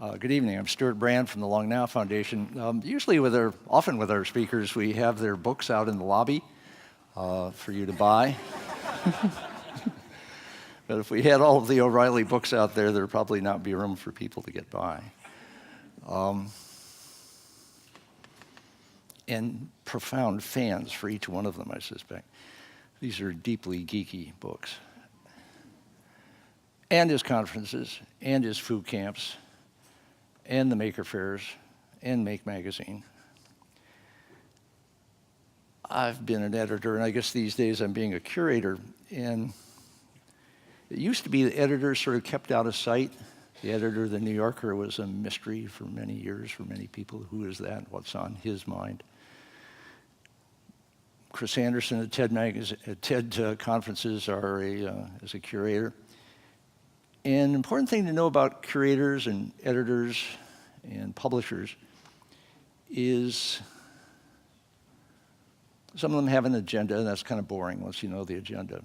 Good evening. I'm Stuart Brand from the Long Now Foundation. Often with our speakers, we have their books out in the lobby for you to buy. But if we had all of the O'Reilly books out there, there'd probably not be room for people to get by. And profound fans for each one of them, I suspect. These are deeply geeky books. And his conferences, and his food camps, and the Maker Fairs, and Make Magazine. I've been an editor, and I guess these days I'm being a curator. And it used to be the editors sort of kept out of sight. The editor of the New Yorker was a mystery for many years for many people. Who is that? What's on his mind? Chris Anderson at TED conferences is a curator. And an important thing to know about curators and editors and publishers is some of them have an agenda, and that's kind of boring once you know the agenda.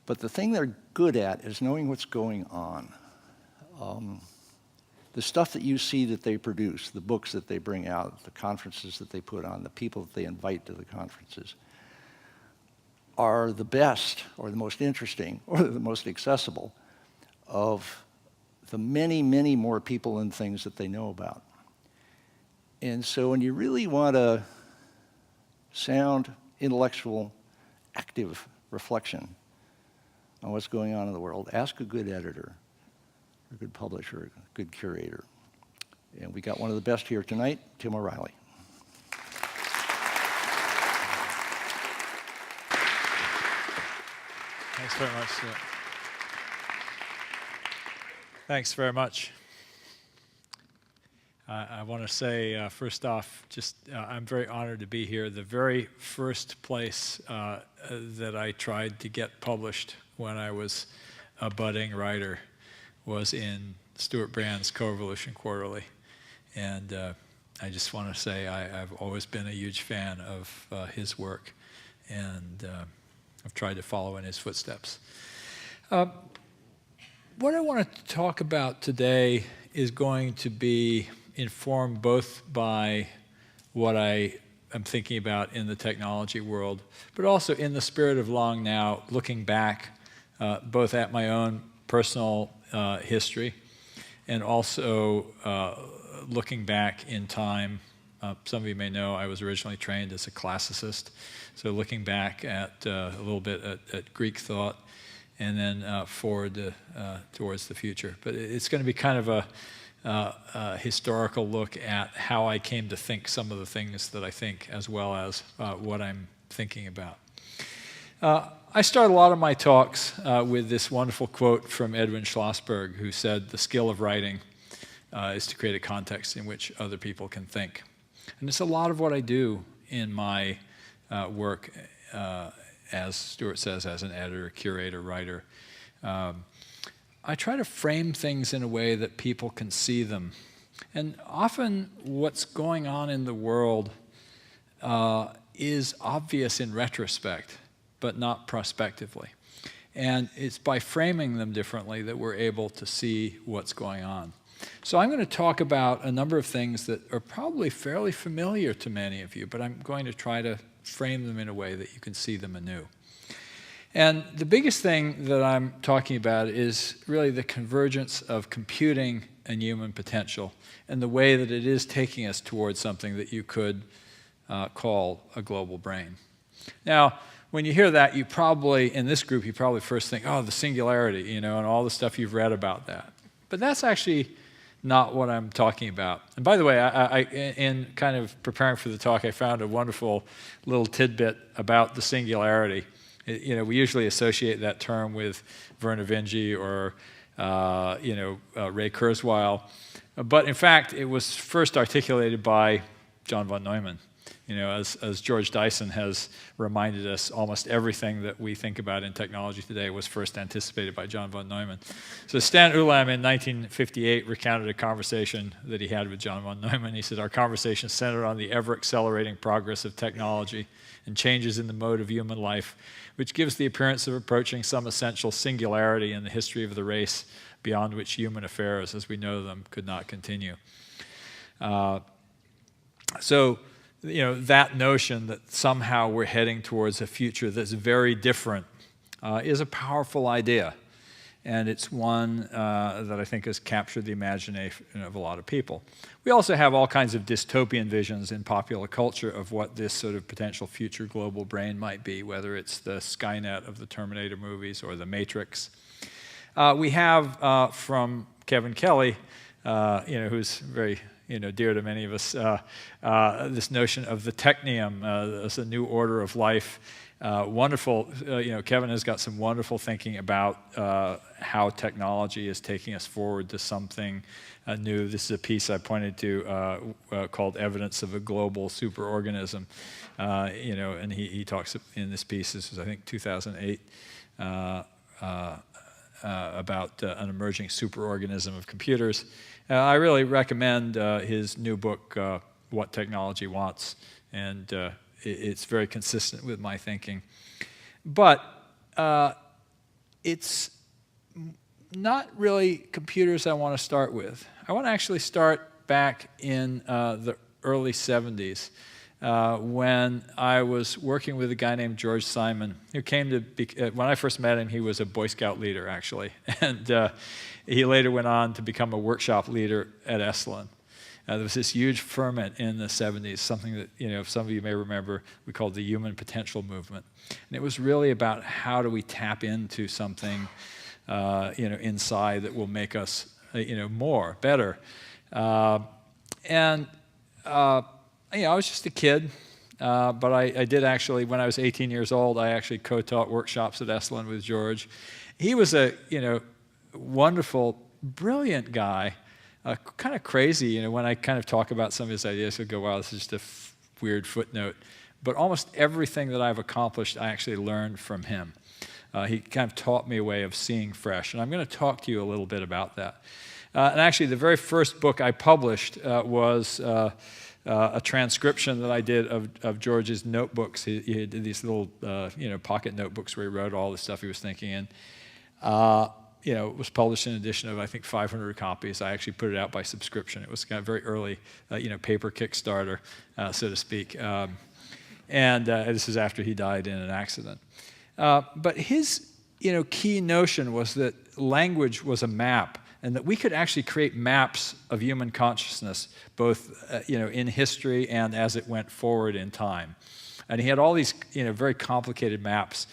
But the thing they're good at is knowing what's going on. The stuff that you see that they produce, the books that they bring out, the conferences that they put on, the people that they invite to the conferences, are the best or the most interesting or the most accessible of the many, many more people and things that they know about. And so when you really want a sound, intellectual, active reflection on what's going on in the world, ask a good editor, a good publisher, a good curator. And we got one of the best here tonight, Tim O'Reilly. Thanks very much, Stuart. Thanks very much. I want to say, first off, I'm very honored to be here. The very first place that I tried to get published when I was a budding writer was in Stuart Brand's Co-Revolution Quarterly. And I just want to say I've always been a huge fan of his work, and I've tried to follow in his footsteps. What I want to talk about today is going to be informed both by what I am thinking about in the technology world, but also in the spirit of Long Now, looking back both at my own personal history and also looking back in time. Some of you may know I was originally trained as a classicist, so looking back at a little bit at Greek thought, and then forward towards the future. But it's going to be kind of a historical look at how I came to think some of the things that I think, as well as what I'm thinking about. I start a lot of my talks with this wonderful quote from Edwin Schlossberg, who said, "The skill of writing is to create a context in which other people can think." And it's a lot of what I do in my work, as Stuart says, as an editor, curator, writer. I try to frame things in a way that people can see them. And often what's going on in the world is obvious in retrospect, but not prospectively. And it's by framing them differently that we're able to see what's going on. So I'm going to talk about a number of things that are probably fairly familiar to many of you, but I'm going to try to frame them in a way that you can see them anew. And the biggest thing that I'm talking about is really the convergence of computing and human potential, and the way that it is taking us towards something that you could call a global brain. Now, when you hear that, you probably, in this group, you probably first think, oh, the singularity, and all the stuff you've read about that. But that's actually not what I'm talking about. And by the way, in kind of preparing for the talk, I found a wonderful little tidbit about the singularity. We usually associate that term with Vernor Vinge or Ray Kurzweil, but in fact, it was first articulated by John von Neumann. As George Dyson has reminded us, almost everything that we think about in technology today was first anticipated by John von Neumann. So Stan Ulam in 1958 recounted a conversation that he had with John von Neumann. He said, "Our conversation centered on the ever-accelerating progress of technology and changes in the mode of human life, which gives the appearance of approaching some essential singularity in the history of the race, beyond which human affairs, as we know them, could not continue. So, that notion that somehow we're heading towards a future that's very different is a powerful idea. And it's one that I think has captured the imagination of a lot of people. We also have all kinds of dystopian visions in popular culture of what this sort of potential future global brain might be, whether it's the Skynet of the Terminator movies or the Matrix. We have from Kevin Kelly, who's very dear to many of us, this notion of the technium as a new order of life. Wonderful, Kevin has got some wonderful thinking about how technology is taking us forward to something new. This is a piece I pointed to called Evidence of a Global Superorganism. And he talks in this piece, this is I think 2008, about an emerging superorganism of computers. I really recommend his new book, What Technology Wants, and it's very consistent with my thinking. But it's not really computers I want to start with. I want to actually start back in the early 70s when I was working with a guy named George Simon, who came to be, when I first met him, he was a Boy Scout leader, actually. And he later went on to become a workshop leader at Esalen. There was this huge ferment in the 70s, something that, some of you may remember, we called the Human Potential Movement. And it was really about how do we tap into something, inside that will make us, more, better. I was just a kid, but I did actually, when I was 18 years old, I actually co-taught workshops at Esalen with George. He was a, wonderful, brilliant guy. Kind of crazy, when I kind of talk about some of his ideas, I go, wow, this is just a weird footnote. But almost everything that I've accomplished, I actually learned from him. He kind of taught me a way of seeing fresh, and I'm going to talk to you a little bit about that. And actually, the very first book I published was a transcription that I did of George's notebooks. He did these little, pocket notebooks where he wrote all the stuff he was thinking in. It was published in an edition of, I think, 500 copies. I actually put it out by subscription. It was kind of very early, paper Kickstarter, so to speak. And this is after he died in an accident. But his, key notion was that language was a map, and that we could actually create maps of human consciousness, both, in history and as it went forward in time. And he had all these, very complicated maps.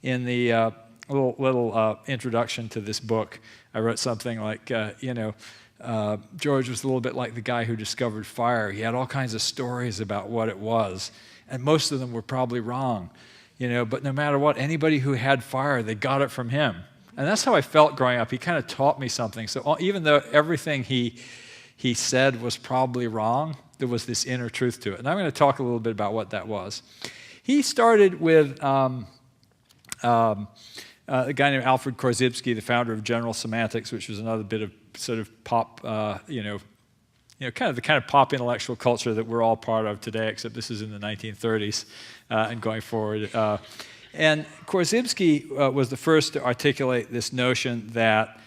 In the little introduction to this book, I wrote something like, George was a little bit like the guy who discovered fire. He had all kinds of stories about what it was, and most of them were probably wrong, but no matter what, anybody who had fire, they got it from him. And that's how I felt growing up. He kind of taught me something. So even though everything he said was probably wrong, there was this inner truth to it. And I'm going to talk a little bit about what that was. He started with a guy named Alfred Korzybski, the founder of General Semantics, which was another bit of sort of pop, kind of the kind of pop intellectual culture that we're all part of today, except this is in the 1930s and going forward. And Korzybski was the first to articulate this notion that,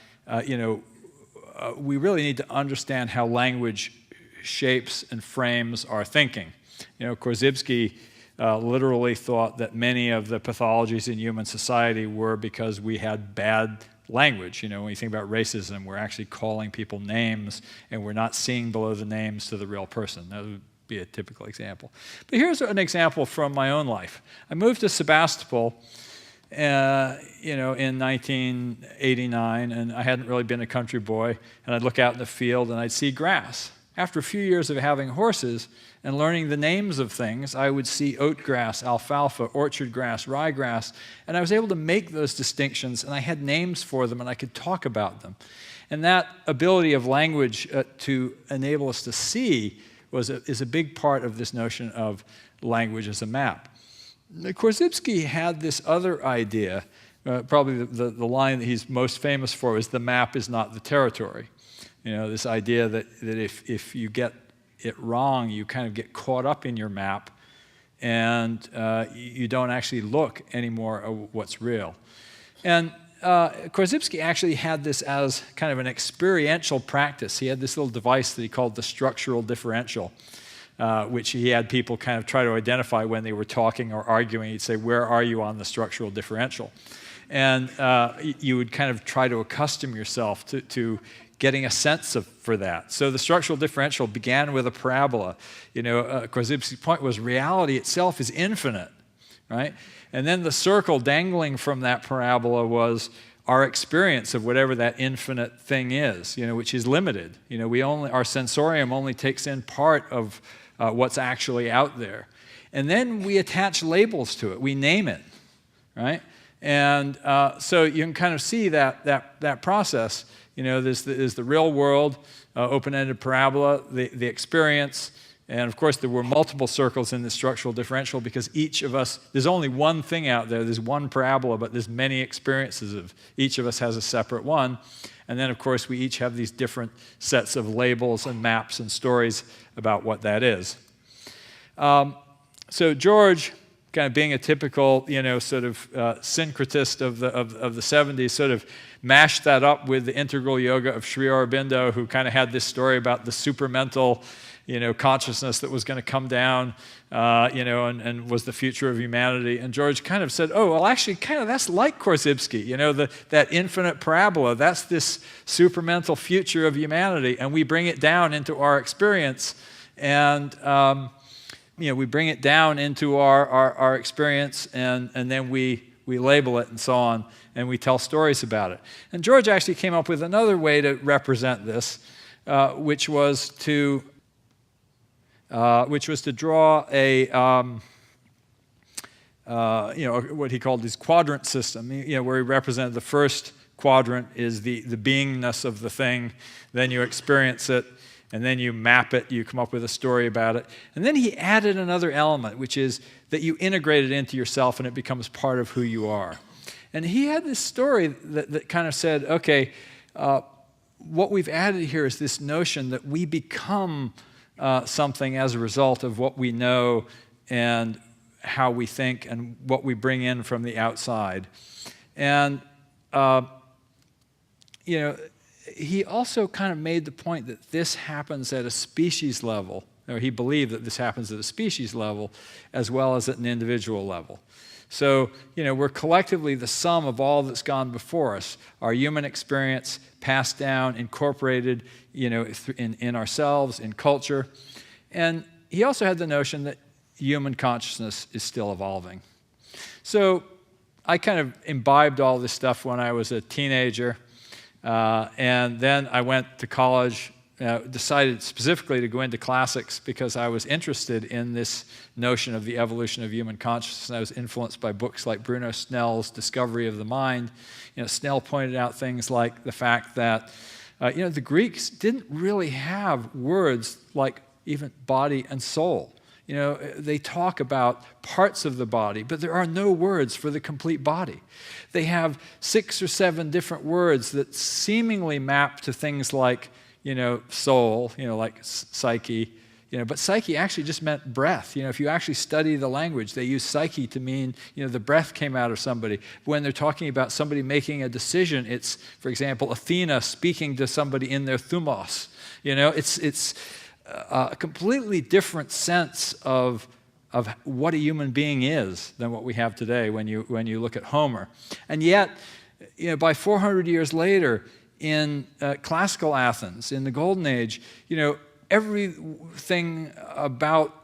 we really need to understand how language shapes and frames our thinking. Korzybski literally thought that many of the pathologies in human society were because we had bad language. When you think about racism, we're actually calling people names, and we're not seeing below the names to the real person. That would be a typical example. But here's an example from my own life. I moved to Sebastopol, in 1989, and I hadn't really been a country boy, and I'd look out in the field and I'd see grass. After a few years of having horses and learning the names of things, I would see oat grass, alfalfa, orchard grass, ryegrass, and I was able to make those distinctions, and I had names for them, and I could talk about them. And that ability of language to enable us to see is a big part of this notion of language as a map. Korzybski had this other idea, probably the line that he's most famous for is the map is not the territory. This idea that if you get it wrong, you kind of get caught up in your map, and you don't actually look anymore at what's real. And Korzybski actually had this as kind of an experiential practice. He had this little device that he called the structural differential, which he had people kind of try to identify when they were talking or arguing. He'd say, where are you on the structural differential? And you would kind of try to accustom yourself to getting a sense for that. So the structural differential began with a parabola. Korzybski's point was reality itself is infinite, right? And then the circle dangling from that parabola was our experience of whatever that infinite thing is, which is limited. Our sensorium only takes in part of what's actually out there. And then we attach labels to it. We name it, right? And so you can kind of see that process. There's the real world, open-ended parabola, the experience, and of course there were multiple circles in the structural differential because each of us, there's only one thing out there, there's one parabola, but there's many experiences of, each of us has a separate one. And then of course we each have these different sets of labels and maps and stories about what that is. So George, kind of being a typical, sort of syncretist of the 70s, sort of mashed that up with the integral yoga of Sri Aurobindo, who kind of had this story about the supramental, consciousness that was going to come down, and was the future of humanity. And George kind of said, oh, well, actually, kind of that's like Korzybski, that infinite parabola, that's this supramental future of humanity, and we bring it down into our experience, and we bring it down into our experience, and then we label it and so on, and we tell stories about it. And George actually came up with another way to represent this, which was to draw a what he called his quadrant system, where he represented the first quadrant is the beingness of the thing, then you experience it, and then you map it, you come up with a story about it. And then he added another element, which is that you integrate it into yourself and it becomes part of who you are. And he had this story that kind of said, okay, what we've added here is this notion that we become something as a result of what we know and how we think and what we bring in from the outside. And, he also kind of made the point that this happens at a species level, or he believed that this happens at a species level as well as at an individual level. So, we're collectively the sum of all that's gone before us, our human experience passed down, incorporated, in ourselves, in culture. And he also had the notion that human consciousness is still evolving. So I kind of imbibed all this stuff when I was a teenager. And then I went to college, decided specifically to go into classics because I was interested in this notion of the evolution of human consciousness. And I was influenced by books like Bruno Snell's Discovery of the Mind. Snell pointed out things like the fact that, the Greeks didn't really have words like even body and soul. They talk about parts of the body, but there are no words for the complete body. They have 6 or 7 different words that seemingly map to things like, soul, like psyche, but psyche actually just meant breath. If you actually study the language, they use psyche to mean, the breath came out of somebody. When they're talking about somebody making a decision, it's, for example, Athena speaking to somebody in their thumos. It's a completely different sense of what a human being is than what we have today when you look at Homer. And yet, by 400 years later, in classical Athens, in the Golden Age, everything about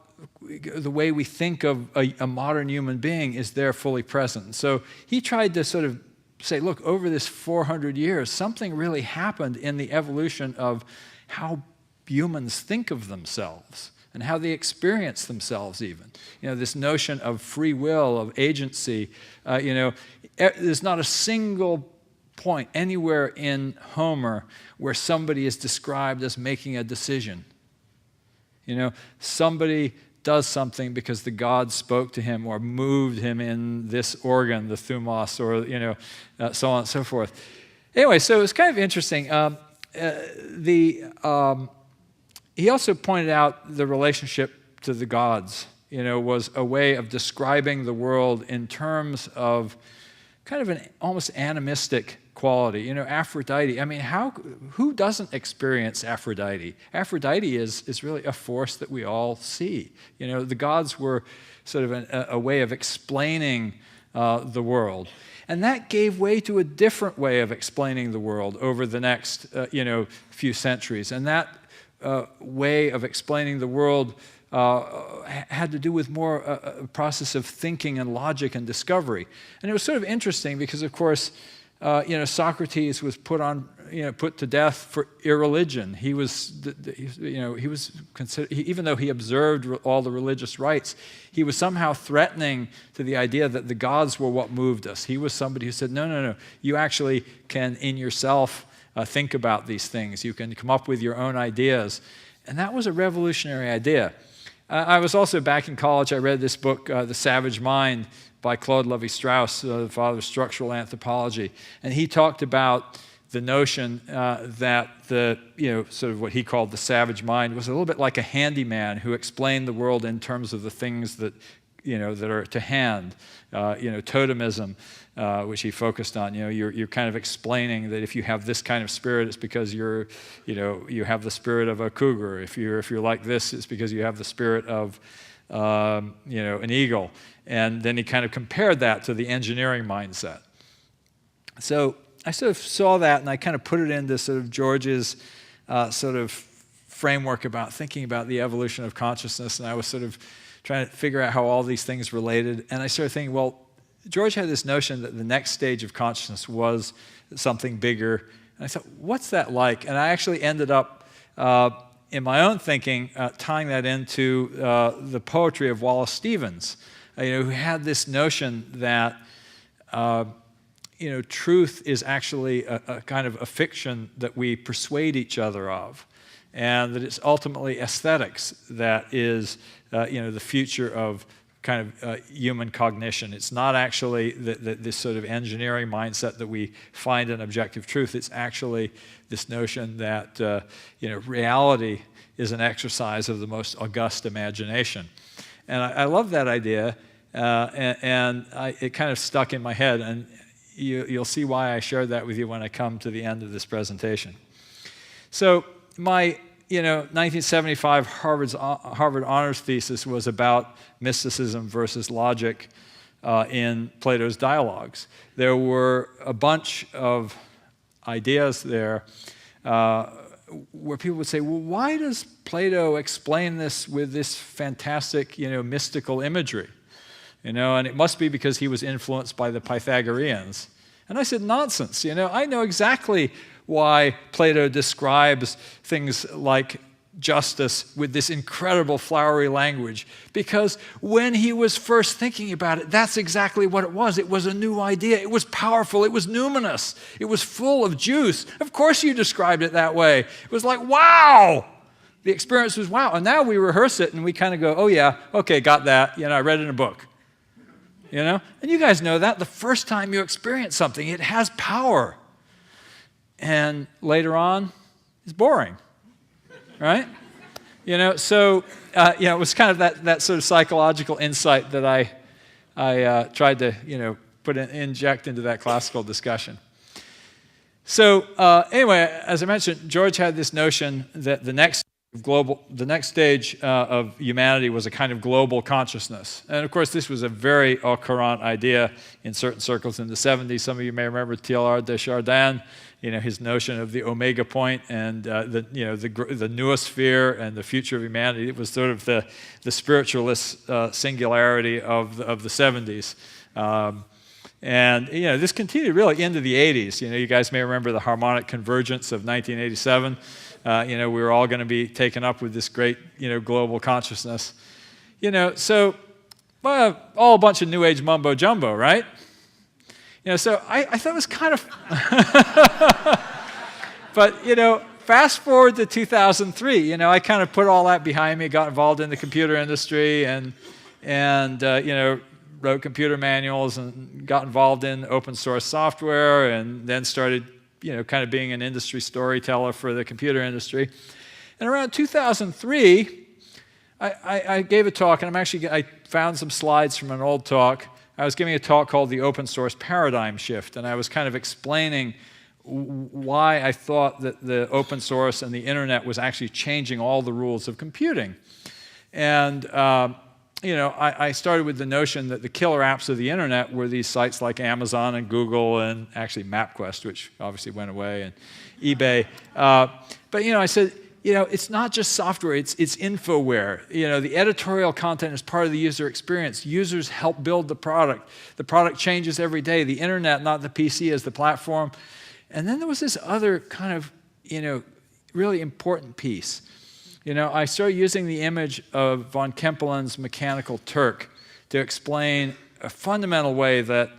the way we think of a modern human being is there fully present. So he tried to sort of say, look, over this 400 years, something really happened in the evolution of how humans think of themselves and how they experience themselves even. This notion of free will, of agency, there's not a single point anywhere in Homer where somebody is described as making a decision. Somebody does something because the god spoke to him or moved him in this organ, the thumos, or, so on and so forth. Anyway, so it's kind of interesting. He also pointed out the relationship to the gods, was a way of describing the world in terms of kind of an almost animistic quality. You know, Aphrodite, I mean, who doesn't experience Aphrodite? Aphrodite is really a force that we all see. You know, the gods were sort of a way of explaining the world. And that gave way to a different way of explaining the world over the next, few centuries. And that way of explaining the world had to do with more a process of thinking and logic and discovery. And it was sort of interesting because, of course, Socrates was put to death for irreligion. He was, he was considered, even though he observed all the religious rites, he was somehow threatening to the idea that the gods were what moved us. He was somebody who said, no, you actually can in yourself think about these things. You can come up with your own ideas. And that was a revolutionary idea. I was also back in college, I read this book, The Savage Mind, by Claude Lévi-Strauss, the father of structural anthropology. And he talked about the notion that sort of what he called the savage mind was a little bit like a handyman who explained the world in terms of the things that, that are to hand. Totemism, which he focused on. You're kind of explaining that if you have this kind of spirit, it's because you have the spirit of a cougar. If you're like this, it's because you have the spirit of, an eagle. And then he kind of compared that to the engineering mindset. So I sort of saw that, and I kind of put it into sort of George's sort of framework about thinking about the evolution of consciousness, and I was sort of trying to figure out how all these things related. And I started thinking, well, George had this notion that the next stage of consciousness was something bigger. And I thought, what's that like? And I actually ended up, in my own thinking, tying that into the poetry of Wallace Stevens, who had this notion that truth is actually a kind of a fiction that we persuade each other of, and that it's ultimately aesthetics that is, the future of kind of human cognition. It's not actually this sort of engineering mindset that we find in objective truth. It's actually this notion that reality is an exercise of the most august imagination. And I love that idea, and it kind of stuck in my head, and you'll see why I shared that with you when I come to the end of this presentation. So my 1975 Harvard honors thesis was about mysticism versus logic in Plato's dialogues. There were a bunch of ideas there where people would say, well, why does Plato explain this with this fantastic, mystical imagery? And it must be because he was influenced by the Pythagoreans. And I said, nonsense. I know exactly why Plato describes things like justice with this incredible flowery language. Because when he was first thinking about it, that's exactly what it was. It was a new idea. It was powerful. It was numinous. It was full of juice. Of course you described it that way. It was like, wow! The experience was wow. And now we rehearse it and we kind of go, oh yeah, okay, got that. I read it in a book. And you guys know that the first time you experience something, it has power. And later on, it's boring, right? So it was kind of that sort of psychological insight that I tried to, inject into that classical discussion. So anyway, as I mentioned, George had this notion that the next stage of humanity was a kind of global consciousness. And of course, this was a very au courant idea in certain circles in the 70s. Some of you may remember Teilhard de Chardin, his notion of the omega point and the noosphere and the future of humanity. It was sort of the spiritualist singularity of the 70s. And this continued really into the 80s. You guys may remember the Harmonic Convergence of 1987. We were all going to be taken up with this great, global consciousness. So all a bunch of New Age mumbo jumbo, right? So I thought it was kind of, but fast forward to 2003. I kind of put all that behind me, got involved in the computer industry, and wrote computer manuals and got involved in open source software, and then started kind of being an industry storyteller for the computer industry. And around 2003, I gave a talk, and I found some slides from an old talk I was giving a talk called The Open Source Paradigm Shift, and I was kind of explaining why I thought that the open source and the internet was actually changing all the rules of computing. And I started with the notion that the killer apps of the internet were these sites like Amazon and Google and actually MapQuest, which obviously went away, and eBay. But I said, it's not just software, it's infoware. The editorial content is part of the user experience. Users help build the product. The product changes every day. The internet, not the PC, is the platform. And then there was this other kind of, really important piece. I started using the image of von Kempelen's Mechanical Turk to explain a fundamental way that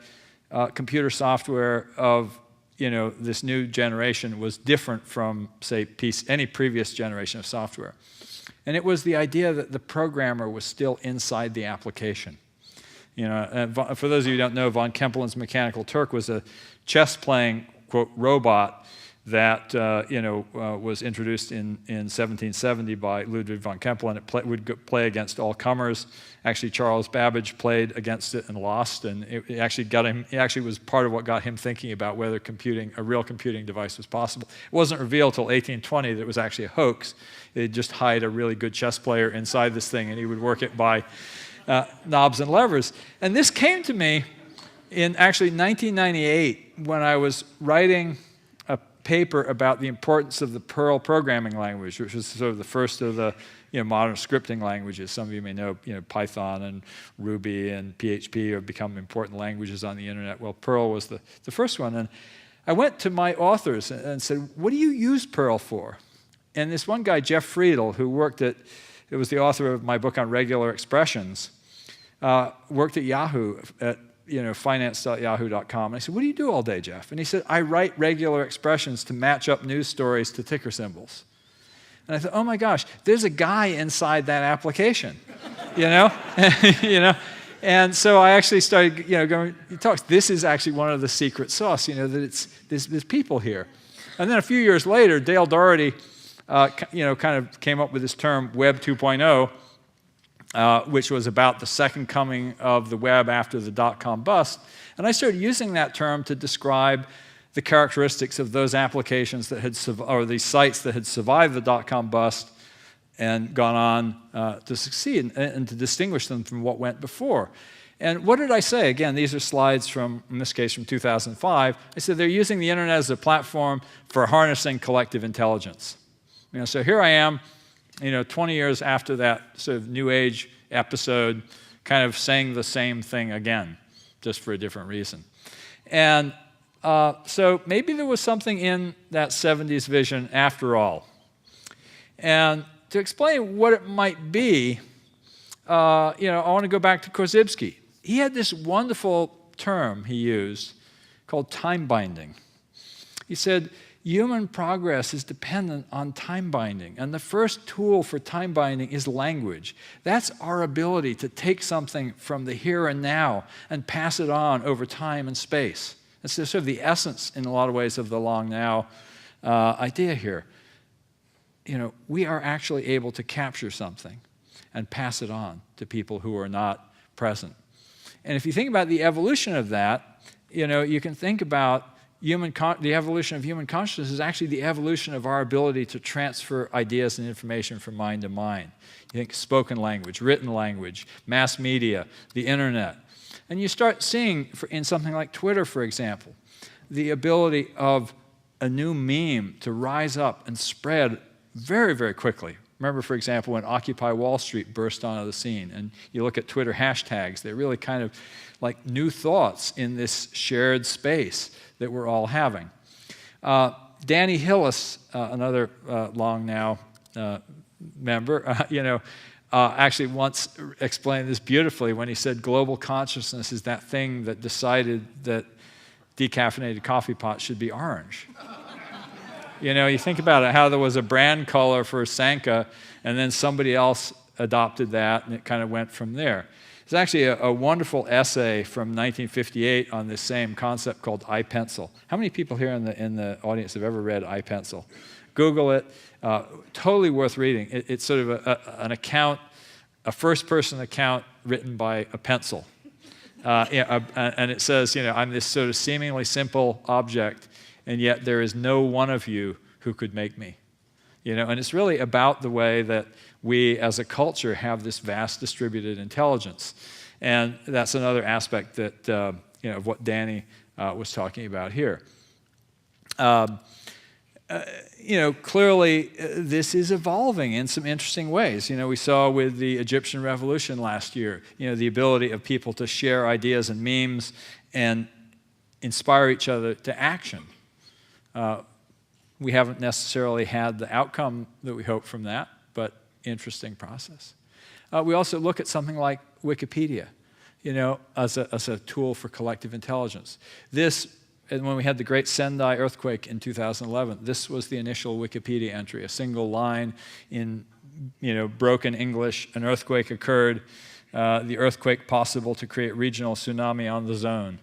computer software of this new generation was different from, say, any previous generation of software. And it was the idea that the programmer was still inside the application. And for those of you who don't know, von Kempelen's Mechanical Turk was a chess-playing, quote, robot that was introduced in 1770 by Ludwig von Kempelen. It would play against all comers. Actually, Charles Babbage played against it and lost, and it actually was part of what got him thinking about whether a real computing device was possible. It wasn't revealed until 1820 that it was actually a hoax. They'd just hide a really good chess player inside this thing, and he would work it by knobs and levers. And this came to me in actually 1998 when I was writing paper about the importance of the Perl programming language, which was sort of the first of the modern scripting languages. Some of you may know, Python and Ruby and PHP have become important languages on the internet. Well, Perl was the first one. And I went to my authors and said, what do you use Perl for? And this one guy, Jeff Friedel, who was the author of my book on regular expressions, worked at Yahoo at finance.yahoo.com. And I said, what do you do all day, Jeff? And he said, I write regular expressions to match up news stories to ticker symbols. And I thought, oh my gosh, there's a guy inside that application, And so I actually started, going, he talks, this is actually one of the secret sauce, that there's people here. And then a few years later, Dale Doherty, kind of came up with this term, Web 2.0, which was about the second coming of the web after the dot-com bust. And I started using that term to describe the characteristics of those applications that had, or these sites that had survived the dot-com bust and gone on to succeed, and to distinguish them from what went before. And what did I say? Again, these are slides from, in this case, from 2005. I said they're using the internet as a platform for harnessing collective intelligence. So here I am, 20 years after that sort of New Age episode, kind of saying the same thing again, just for a different reason. And so maybe there was something in that 70s vision after all. And to explain what it might be, I want to go back to Korzybski. He had this wonderful term he used called time binding. He said, human progress is dependent on time binding, and the first tool for time binding is language. That's our ability to take something from the here and now and pass it on over time and space. That's sort of the essence, in a lot of ways, of the long now idea here. We are actually able to capture something and pass it on to people who are not present. And if you think about the evolution of that, you can think about the evolution of human consciousness is actually the evolution of our ability to transfer ideas and information from mind to mind. You think spoken language, written language, mass media, the internet. And you start seeing, in something like Twitter, for example, the ability of a new meme to rise up and spread very, very quickly. Remember, for example, when Occupy Wall Street burst onto the scene, and you look at Twitter hashtags, they're really kind of like new thoughts in this shared space that we're all having. Danny Hillis, another Long Now member, actually once explained this beautifully when he said global consciousness is that thing that decided that decaffeinated coffee pots should be orange. You think about it, how there was a brand color for Sanka, and then somebody else adopted that, and it kind of went from there. There's actually a wonderful essay from 1958 on this same concept called iPencil. How many people here in the audience have ever read iPencil? Google it. Totally worth reading. It's sort of an account, a first-person account written by a pencil. And it says, I'm this sort of seemingly simple object, and yet there is no one of you who could make me. And it's really about the way that we as a culture have this vast distributed intelligence. And that's another aspect that, of what Danny was talking about here. Clearly this is evolving in some interesting ways. We saw with the Egyptian revolution last year, the ability of people to share ideas and memes and inspire each other to action. We haven't necessarily had the outcome that we hope from that, but interesting process. We also look at something like Wikipedia, as a tool for collective intelligence. And when we had the great Sendai earthquake in 2011, this was the initial Wikipedia entry, a single line in broken English. An earthquake occurred, the earthquake possible to create regional tsunami on the zone.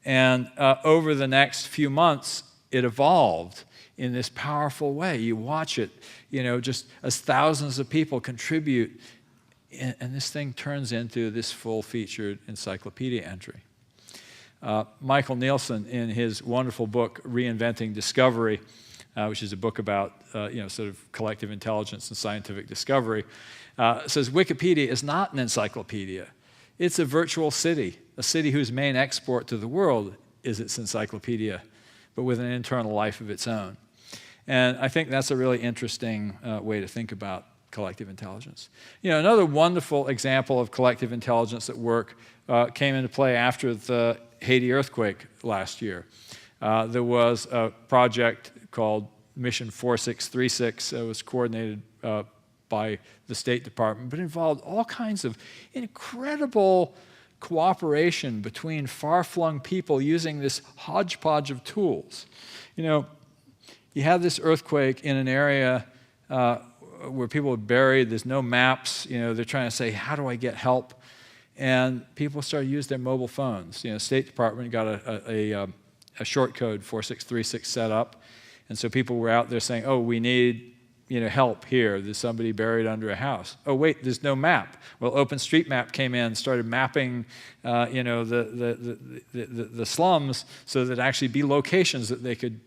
And over the next few months, it evolved in this powerful way. You watch it, just as thousands of people contribute, and this thing turns into this full-featured encyclopedia entry. Michael Nielsen, in his wonderful book, Reinventing Discovery, which is a book about sort of collective intelligence and scientific discovery, says Wikipedia is not an encyclopedia. It's a virtual city, a city whose main export to the world is its encyclopedia, but with an internal life of its own. And I think that's a really interesting way to think about collective intelligence. Another wonderful example of collective intelligence at work came into play after the Haiti earthquake last year. There was a project called Mission 4636. It was coordinated by the State Department, but involved all kinds of incredible cooperation between far-flung people using this hodgepodge of tools. You have this earthquake in an area where people are buried, there's no maps, they're trying to say, how do I get help? And people started to use their mobile phones. State Department got a short code 4636 set up, and so people were out there saying, oh, we need help here. There's somebody buried under a house. Oh, wait, there's no map. Well, OpenStreetMap came in, started mapping the slums so that actually be locations that they could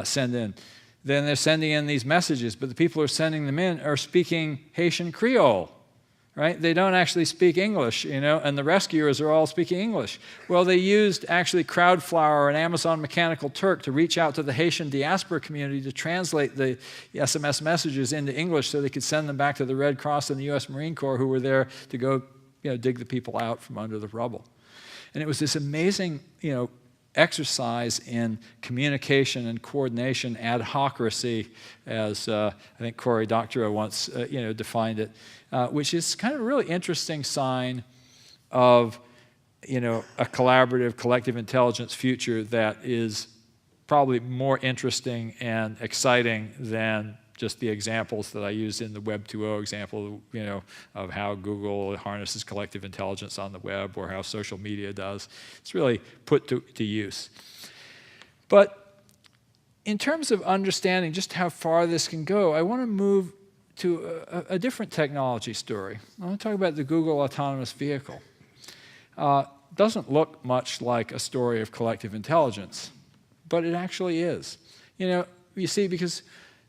send in. Then they're sending in these messages, but the people who are sending them in are speaking Haitian Creole. Right? They don't actually speak English, and the rescuers are all speaking English. Well, they used actually Crowdflower and Amazon Mechanical Turk to reach out to the Haitian diaspora community to translate the SMS messages into English so they could send them back to the Red Cross and the U.S. Marine Corps who were there to go, dig the people out from under the rubble. And it was this amazing, exercise in communication and coordination, ad hocracy, as I think Cory Doctorow once defined it, which is kind of a really interesting sign of a collaborative, collective intelligence future that is probably more interesting and exciting than just the examples that I used in the Web 2.0 example, of how Google harnesses collective intelligence on the web or how social media does. It's really put to use. But in terms of understanding just how far this can go, I want to move to a different technology story. I want to talk about the Google autonomous vehicle. Doesn't look much like a story of collective intelligence, but it actually is. You see, because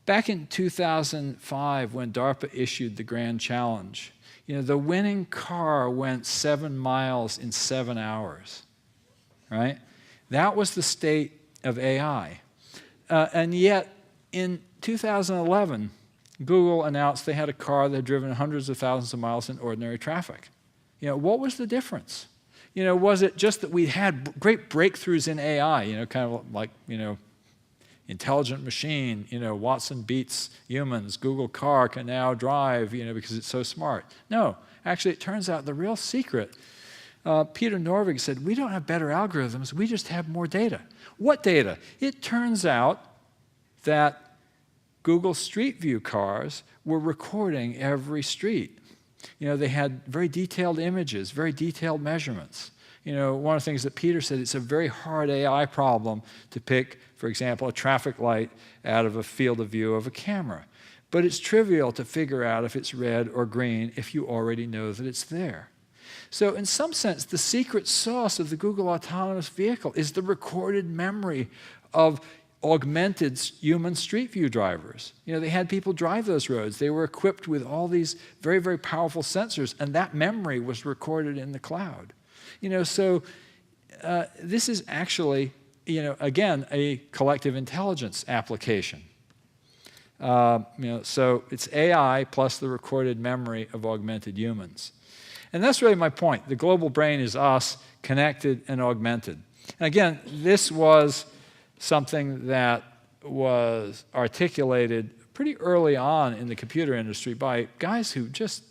back in 2005, when DARPA issued the Grand Challenge, the winning car went 7 miles in 7 hours, right? That was the state of AI. And yet, in 2011, Google announced they had a car that had driven hundreds of thousands of miles in ordinary traffic. What was the difference? Was it just that we had great breakthroughs in AI, kind of like, intelligent machine, Watson beats humans, Google car can now drive, because it's so smart. No, actually it turns out the real secret, Peter Norvig said, we don't have better algorithms, we just have more data. What data? It turns out that Google Streetview cars were recording every street. They had very detailed images, very detailed measurements. One of the things that Peter said, it's a very hard AI problem to pick, for example, a traffic light out of a field of view of a camera. But it's trivial to figure out if it's red or green if you already know that it's there. So in some sense, the secret sauce of the Google autonomous vehicle is the recorded memory of augmented human street view drivers. They had people drive those roads. They were equipped with all these very, very powerful sensors, and that memory was recorded in the cloud. So this is actually, again, a collective intelligence application. So it's AI plus the recorded memory of augmented humans. And that's really my point. The global brain is us, connected and augmented. And again, this was something that was articulated pretty early on in the computer industry by guys who just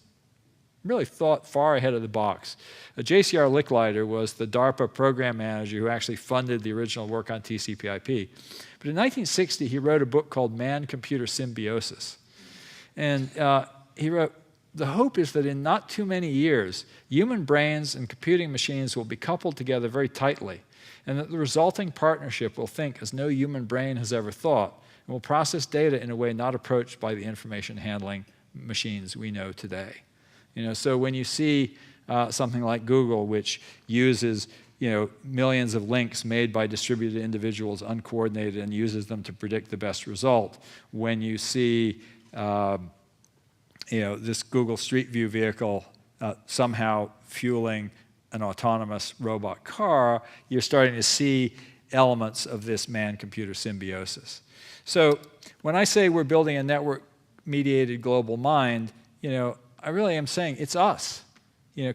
really thought far ahead of the box. J.C.R. Licklider was the DARPA program manager who actually funded the original work on TCP/IP. But in 1960, he wrote a book called Man-Computer Symbiosis. And he wrote, "The hope is that in not too many years, human brains and computing machines will be coupled together very tightly, and that the resulting partnership will think as no human brain has ever thought, and will process data in a way not approached by the information handling machines we know today." So when you see something like Google, which uses millions of links made by distributed individuals uncoordinated and uses them to predict the best result, when you see this Google Streetview vehicle somehow fueling an autonomous robot car, you're starting to see elements of this man-computer symbiosis. So when I say we're building a network-mediated global mind, I really am saying it's us,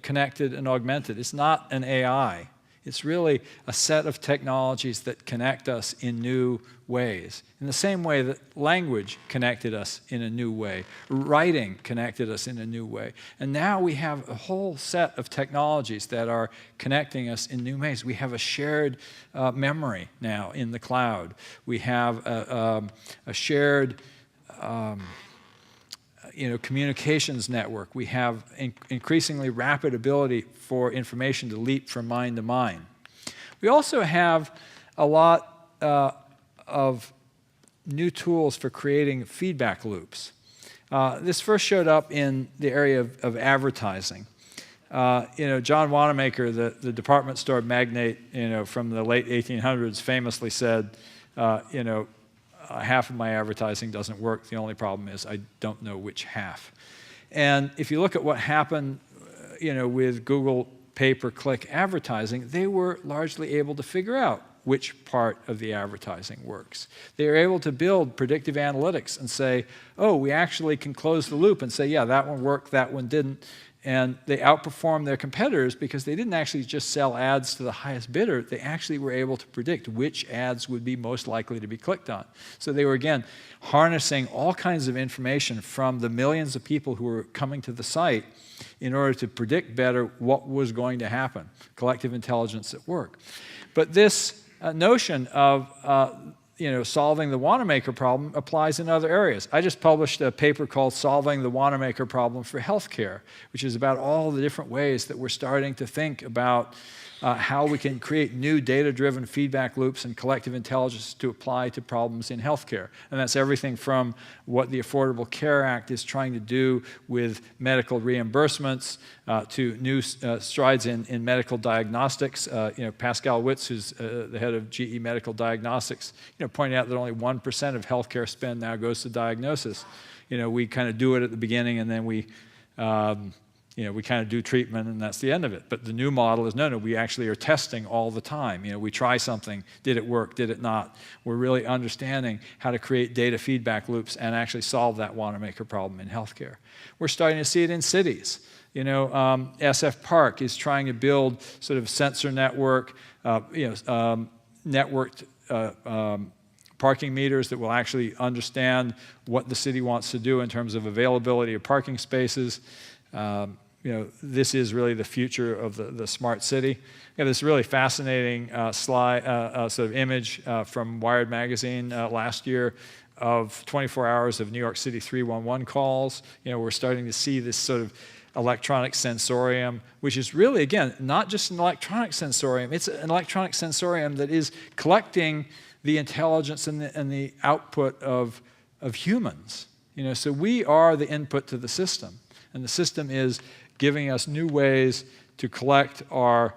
connected and augmented. It's not an AI. It's really a set of technologies that connect us in new ways. In the same way that language connected us in a new way, writing connected us in a new way. And now we have a whole set of technologies that are connecting us in new ways. We have a shared memory now in the cloud. We have a shared communications network. We have increasingly rapid ability for information to leap from mind to mind. We also have a lot of new tools for creating feedback loops. This first showed up in the area of advertising. John Wanamaker, the department store magnate, from the late 1800s, famously said, half of my advertising doesn't work. The only problem is I don't know which half. And if you look at what happened, with Google pay-per-click advertising, they were largely able to figure out which part of the advertising works. They were able to build predictive analytics and say, oh, we actually can close the loop and say, yeah, that one worked, that one didn't. And they outperformed their competitors because they didn't actually just sell ads to the highest bidder. They actually were able to predict which ads would be most likely to be clicked on. So they were, again, harnessing all kinds of information from the millions of people who were coming to the site in order to predict better what was going to happen. Collective intelligence at work. But this notion of solving the Wanamaker problem applies in other areas. I just published a paper called Solving the Wanamaker Problem for Healthcare, which is about all the different ways that we're starting to think about how we can create new data-driven feedback loops and collective intelligence to apply to problems in healthcare. And that's everything from what the Affordable Care Act is trying to do with medical reimbursements to new strides in medical diagnostics. Pascal Witz, who's the head of GE Medical Diagnostics, pointed out that only 1% of healthcare spend now goes to diagnosis. We kind of do it at the beginning, and then we kind of do treatment, and that's the end of it. But the new model is, no, we actually are testing all the time. We try something. Did it work? Did it not? We're really understanding how to create data feedback loops and actually solve that Wanamaker problem in healthcare. We're starting to see it in cities. SF Park is trying to build sort of sensor network, networked parking meters that will actually understand what the city wants to do in terms of availability of parking spaces. This is really the future of the smart city. We have this really fascinating slide, sort of image from Wired magazine last year of 24 hours of New York City 311 calls. We're starting to see this sort of electronic sensorium, which is really, again, not just an electronic sensorium. It's an electronic sensorium that is collecting the intelligence and the output of humans. So we are the input to the system. And the system is giving us new ways to collect our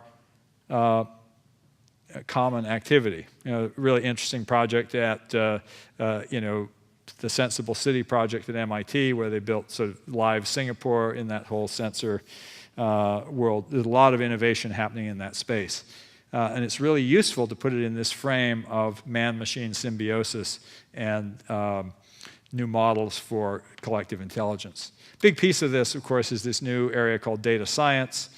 common activity. Really interesting project at, the Sensible City project at MIT, where they built sort of live Singapore in that whole sensor world. There's a lot of innovation happening in that space. And it's really useful to put it in this frame of man-machine symbiosis and new models for collective intelligence. Big piece of this, of course, is this new area called data science.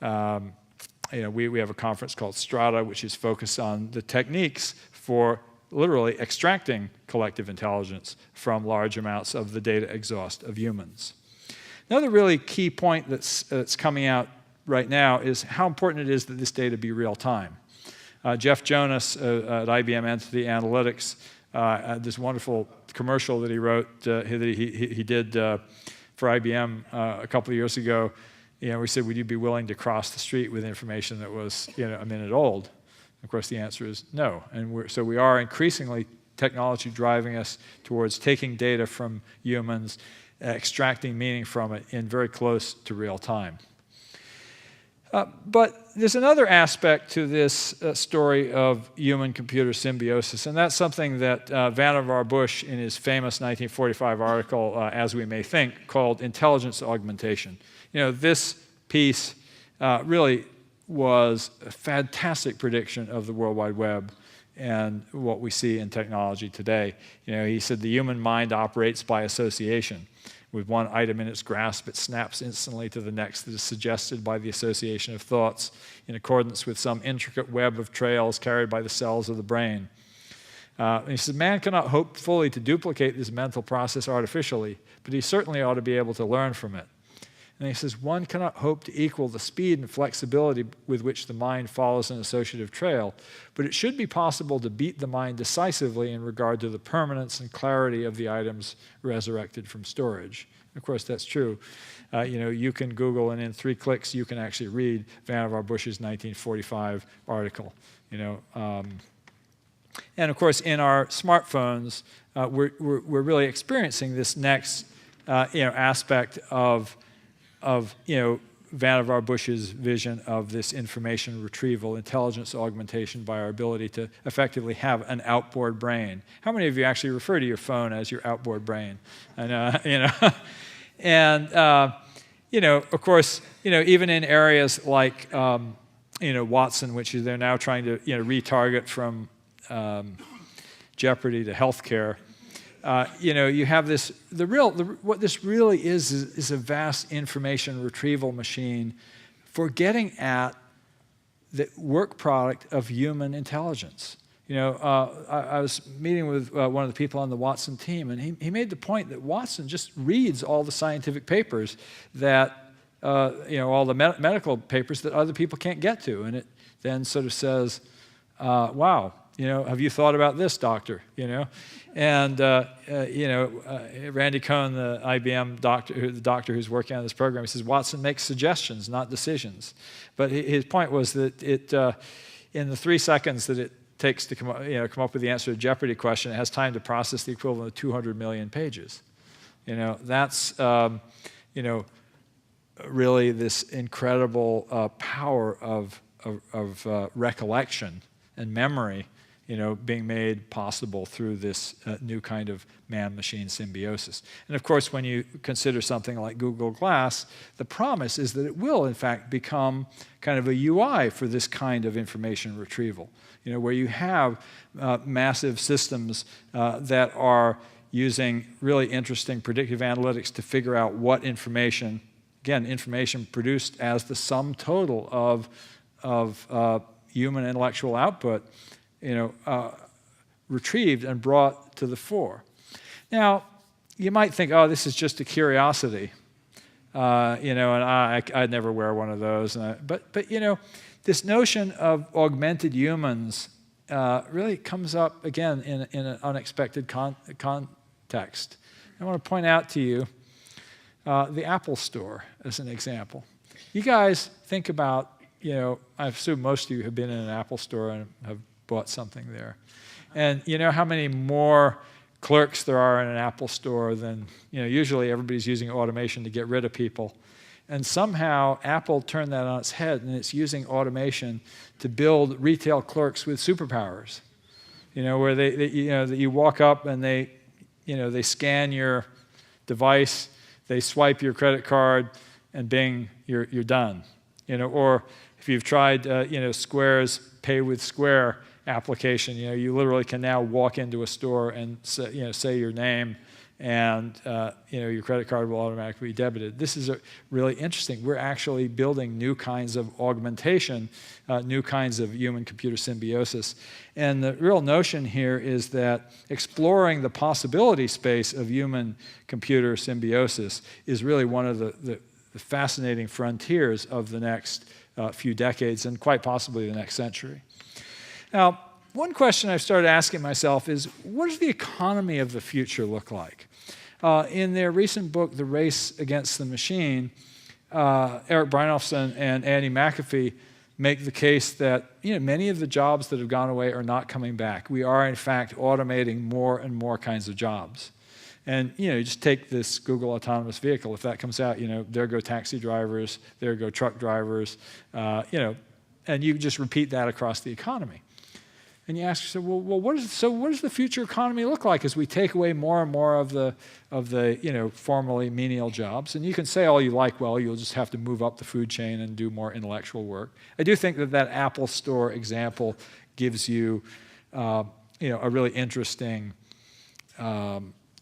We have a conference called Strata, which is focused on the techniques for literally extracting collective intelligence from large amounts of the data exhaust of humans. Another really key point that's coming out right now is how important it is that this data be real time. Jeff Jonas at IBM Entity Analytics, this wonderful commercial that he wrote, that he did for IBM a couple of years ago. We said, would you be willing to cross the street with information that was a minute old? Of course, the answer is no. And so we are increasingly technology driving us towards taking data from humans, extracting meaning from it in very close to real time. But there's another aspect to this story of human-computer symbiosis, and that's something that Vannevar Bush, in his famous 1945 article, As We May Think, called intelligence augmentation. This piece really was a fantastic prediction of the World Wide Web and what we see in technology today. He said the human mind operates by association. With one item in its grasp, it snaps instantly to the next that is suggested by the association of thoughts in accordance with some intricate web of trails carried by the cells of the brain. And he said, man cannot hope fully to duplicate this mental process artificially, but he certainly ought to be able to learn from it. And he says, one cannot hope to equal the speed and flexibility with which the mind follows an associative trail, but it should be possible to beat the mind decisively in regard to the permanence and clarity of the items resurrected from storage. Of course, that's true. You can Google, and in 3 clicks, you can actually read Vannevar Bush's 1945 article. And of course, in our smartphones, we're really experiencing this next aspect of Vannevar Bush's vision of this information retrieval, intelligence augmentation by our ability to effectively have an outboard brain. How many of you actually refer to your phone as your outboard brain? And of course, even in areas like Watson, which they're now trying to retarget from Jeopardy to healthcare. You have this, what this really is a vast information retrieval machine for getting at the work product of human intelligence. I was meeting with one of the people on the Watson team, and he made the point that Watson just reads all the scientific papers that, all the medical papers that other people can't get to, and it then sort of says, wow, have you thought about this, doctor? And Randy Cohen, the IBM doctor, the doctor who's working on this program, he says Watson makes suggestions, not decisions. But his point was that in the 3 seconds that it takes to come up with the answer to the Jeopardy question, it has time to process the equivalent of 200 million pages. That's really this incredible power of recollection and memory, being made possible through this new kind of man-machine symbiosis. And of course, when you consider something like Google Glass, the promise is that it will, in fact, become kind of a UI for this kind of information retrieval, where you have massive systems that are using really interesting predictive analytics to figure out what information, again, information produced as the sum total of human intellectual output, retrieved and brought to the fore. Now, you might think, oh, this is just a curiosity, and I'd never wear one of those. But this notion of augmented humans really comes up again in an unexpected context. I want to point out to you the Apple Store as an example. You guys think about, I assume most of you have been in an Apple Store and have bought something there. And you know how many more clerks there are in an Apple Store than, usually everybody's using automation to get rid of people. And somehow Apple turned that on its head, and it's using automation to build retail clerks with superpowers. Where that you walk up and they scan your device, they swipe your credit card, and bing, you're done. Or if you've tried Square's Pay with Square application, you literally can now walk into a store and say your name, and your credit card will automatically be debited. This is really interesting. We're actually building new kinds of augmentation, new kinds of human-computer symbiosis. And the real notion here is that exploring the possibility space of human-computer symbiosis is really one of the fascinating frontiers of the next few decades, and quite possibly the next century. Now, one question I've started asking myself is, what does the economy of the future look like? In their recent book, The Race Against the Machine, Eric Brynjolfsson and Andy McAfee make the case that many of the jobs that have gone away are not coming back. We are, in fact, automating more and more kinds of jobs. And you just take this Google autonomous vehicle. If that comes out, there go taxi drivers, there go truck drivers, and you just repeat that across the economy. And you ask yourself, well, what does the future economy look like as we take away more and more of the formerly menial jobs? And you can say all you like, well, you'll just have to move up the food chain and do more intellectual work. I do think that Apple Store example gives you, a really interesting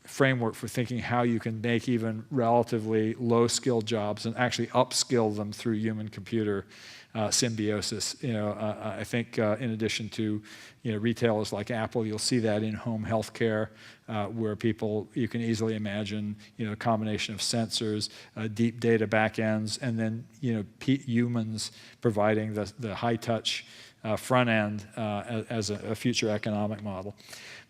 framework for thinking how you can make even relatively low-skilled jobs and actually upskill them through human-computer symbiosis. I think in addition to retailers like Apple, you'll see that in home healthcare, where you can easily imagine a combination of sensors, deep data backends, and then humans providing the high-touch front end as a future economic model.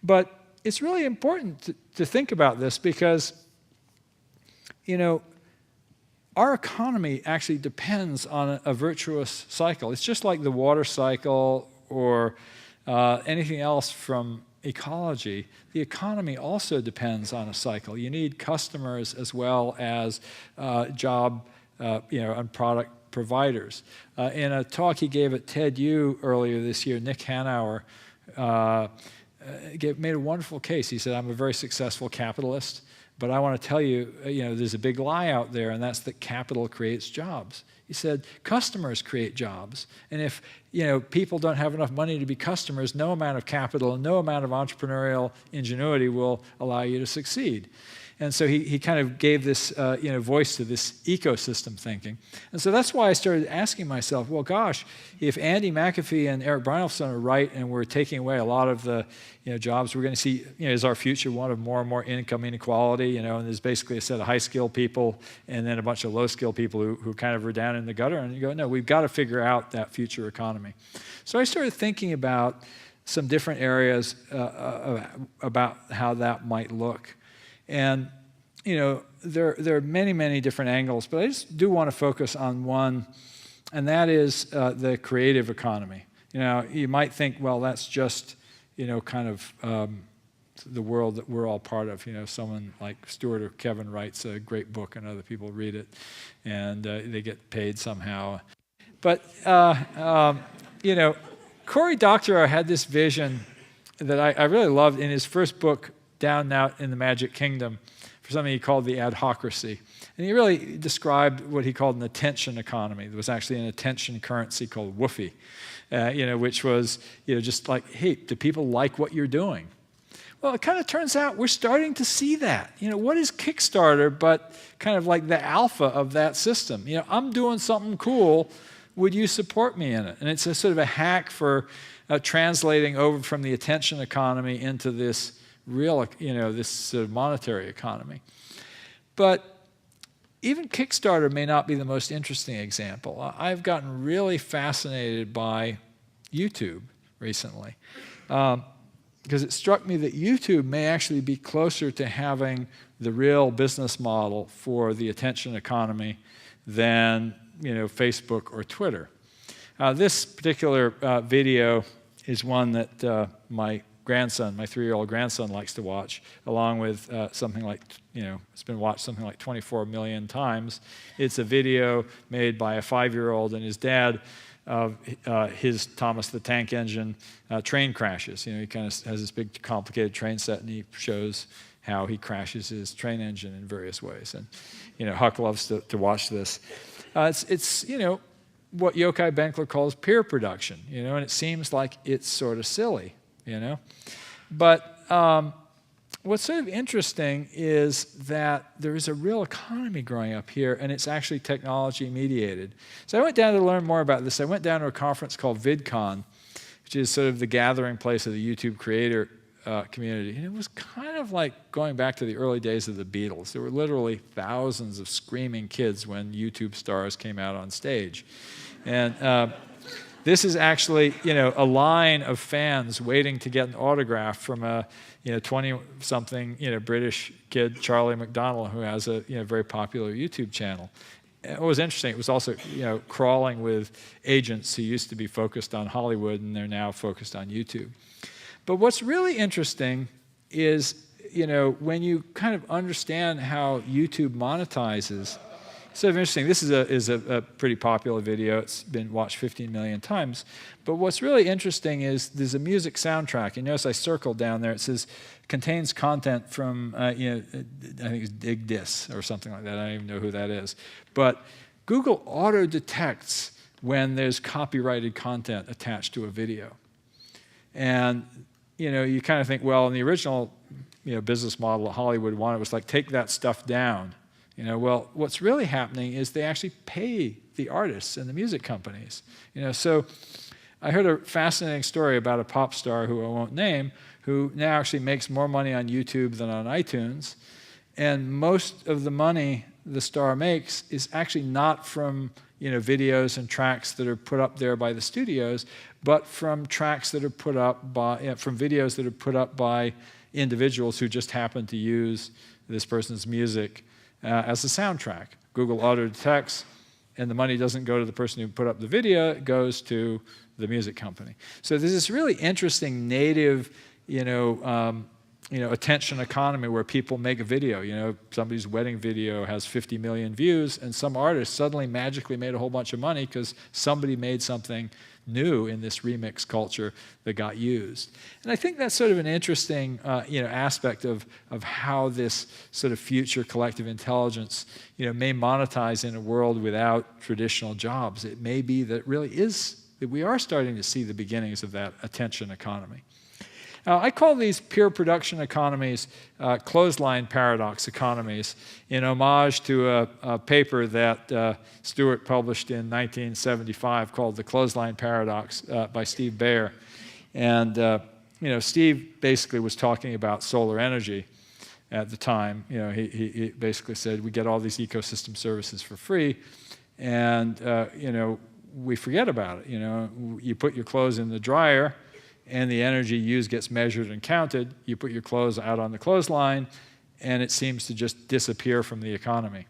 But it's really important to think about this because, our economy actually depends on a virtuous cycle. It's just like the water cycle or anything else from ecology. The economy also depends on a cycle. You need customers as well as job, and product providers. In a talk he gave at TEDU earlier this year, Nick Hanauer made a wonderful case. He said, I'm a very successful capitalist, but I want to tell you, there's a big lie out there, and that's that capital creates jobs. He said, customers create jobs. And if people don't have enough money to be customers, no amount of capital and no amount of entrepreneurial ingenuity will allow you to succeed. And so he kind of gave this voice to this ecosystem thinking. And so that's why I started asking myself, well, gosh, if Andy McAfee and Eric Brynjolfsson are right and we're taking away a lot of the jobs, we're going to see, is our future one of more and more income inequality, and there's basically a set of high-skilled people and then a bunch of low-skilled people who kind of are down in the gutter, and you go, no, we've got to figure out that future economy. So I started thinking about some different areas about how that might look. And there are many, many different angles, but I just do want to focus on one, and that is the creative economy. You might think, well, that's just kind of the world that we're all part of. Someone like Stuart or Kevin writes a great book, and other people read it, and they get paid somehow. But Cory Doctorow had this vision that I really loved in his first book, Down and Out in the Magic Kingdom, for something he called the adhocracy. And he really described what he called an attention economy. There was actually an attention currency called woofie, which was just like, hey, do people like what you're doing? Well, it kind of turns out we're starting to see that. What is Kickstarter but kind of like the alpha of that system? I'm doing something cool. Would you support me in it? And it's a sort of a hack for translating over from the attention economy into this real, this sort of monetary economy. But even Kickstarter may not be the most interesting example. I've gotten really fascinated by YouTube recently because it struck me that YouTube may actually be closer to having the real business model for the attention economy than Facebook or Twitter. This particular video is one that my grandson, my 3-year-old grandson, likes to watch, along with something like, it's been watched something like 24 million times. It's a video made by a 5-year-old and his dad of his Thomas the Tank Engine train crashes. He kind of has this big complicated train set, and he shows how he crashes his train engine in various ways. And Huck loves to watch this. It's what Yochai Benkler calls peer production, and it seems like it's sort of silly, But what's sort of interesting is that there is a real economy growing up here, and it's actually technology mediated. So I went down to learn more about this. I went down to a conference called VidCon, which is sort of the gathering place of the YouTube creator community. And it was kind of like going back to the early days of the Beatles. There were literally thousands of screaming kids when YouTube stars came out on stage. And this is actually, a line of fans waiting to get an autograph from a, 20-something, British kid, Charlie McDonnell, who has a, very popular YouTube channel. It was interesting. It was also, crawling with agents who used to be focused on Hollywood, and they're now focused on YouTube. But what's really interesting is, when you kind of understand how YouTube monetizes. Sort of interesting. This is a pretty popular video. It's been watched 15 million times. But what's really interesting is there's a music soundtrack. You notice I circled down there. It says contains content from I think it's Dig Dis or something like that. I don't even know who that is. But Google auto detects when there's copyrighted content attached to a video. And you kind of think, well, in the original business model that Hollywood wanted was like, take that stuff down. Well, what's really happening is they actually pay the artists and the music companies. So I heard a fascinating story about a pop star who I won't name, who now actually makes more money on YouTube than on iTunes. And most of the money the star makes is actually not from videos and tracks that are put up there by the studios, but from tracks that are put up by, from videos that are put up by individuals who just happen to use this person's music as a soundtrack. Google auto detects, and the money doesn't go to the person who put up the video, it goes to the music company. So there's this really interesting native, attention economy where people make a video. Somebody's wedding video has 50 million views, and some artist suddenly magically made a whole bunch of money because somebody made something new in this remix culture that got used. And I think that's sort of an interesting aspect of how this sort of future collective intelligence may monetize in a world without traditional jobs. It may be that we are starting to see the beginnings of that attention economy. I call these peer production economies clothesline paradox economies in homage to a paper that Stewart published in 1975 called The Clothesline Paradox by Steve Bayer. And Steve basically was talking about solar energy at the time. He basically said we get all these ecosystem services for free, and we forget about it. You put your clothes in the dryer, and the energy used gets measured and counted. You put your clothes out on the clothesline, and it seems to just disappear from the economy.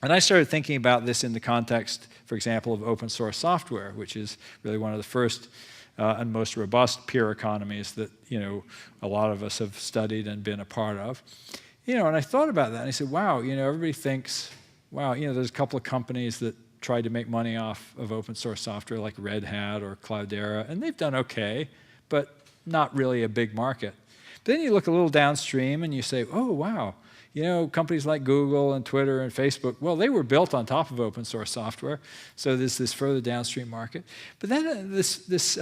And I started thinking about this in the context, for example, of open source software, which is really one of the first and most robust peer economies that a lot of us have studied and been a part of. And I thought about that, and I said, wow, everybody thinks, wow, there's a couple of companies that tried to make money off of open source software like Red Hat or Cloudera, and they've done okay, but not really a big market. But then you look a little downstream and you say, oh, wow, companies like Google and Twitter and Facebook, well, they were built on top of open source software, so there's this further downstream market. But then this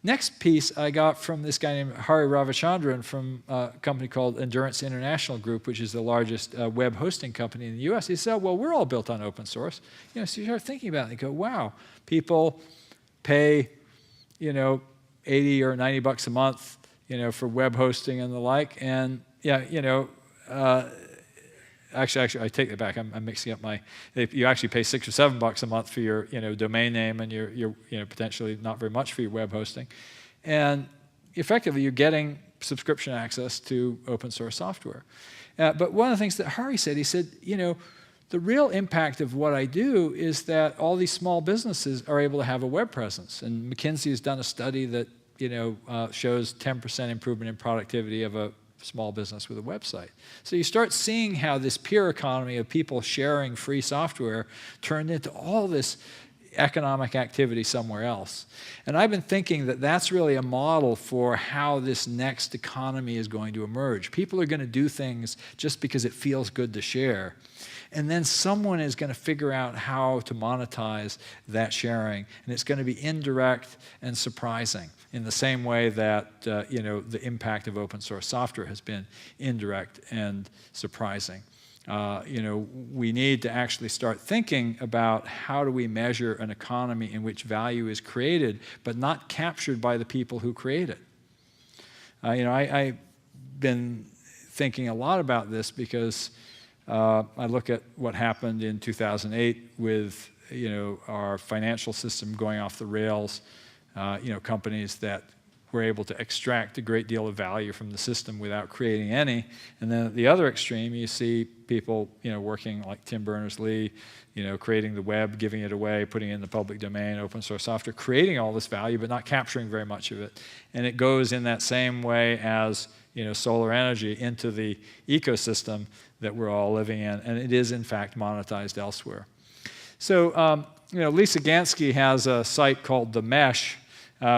next piece I got from this guy named Hari Ravichandran from a company called Endurance International Group, which is the largest web hosting company in the US. He said, well, we're all built on open source. So you start thinking about it and you go, wow, people pay, 80 or 90 bucks a month, for web hosting and the like. And actually, I take that back. I'm mixing up you actually pay $6 or $7 a month for your, domain name, and your potentially not very much for your web hosting. And effectively, you're getting subscription access to open source software. But one of the things that Hari said, he said, the real impact of what I do is that all these small businesses are able to have a web presence. And McKinsey has done a study that shows 10% improvement in productivity of a small business with a website. So you start seeing how this peer economy of people sharing free software turned into all this economic activity somewhere else. And I've been thinking that that's really a model for how this next economy is going to emerge. People are going to do things just because it feels good to share. And then someone is going to figure out how to monetize that sharing. And it's going to be indirect and surprising in the same way that the impact of open source software has been indirect and surprising. We need to actually start thinking about how do we measure an economy in which value is created but not captured by the people who create it. I've been thinking a lot about this because I look at what happened in 2008 with our financial system going off the rails, companies that were able to extract a great deal of value from the system without creating any. And then at the other extreme, you see people working like Tim Berners-Lee, creating the web, giving it away, putting it in the public domain, open source software, creating all this value but not capturing very much of it. And it goes in that same way as solar energy into the ecosystem that we're all living in, and it is in fact monetized elsewhere. So Lisa Gansky has a site called The Mesh,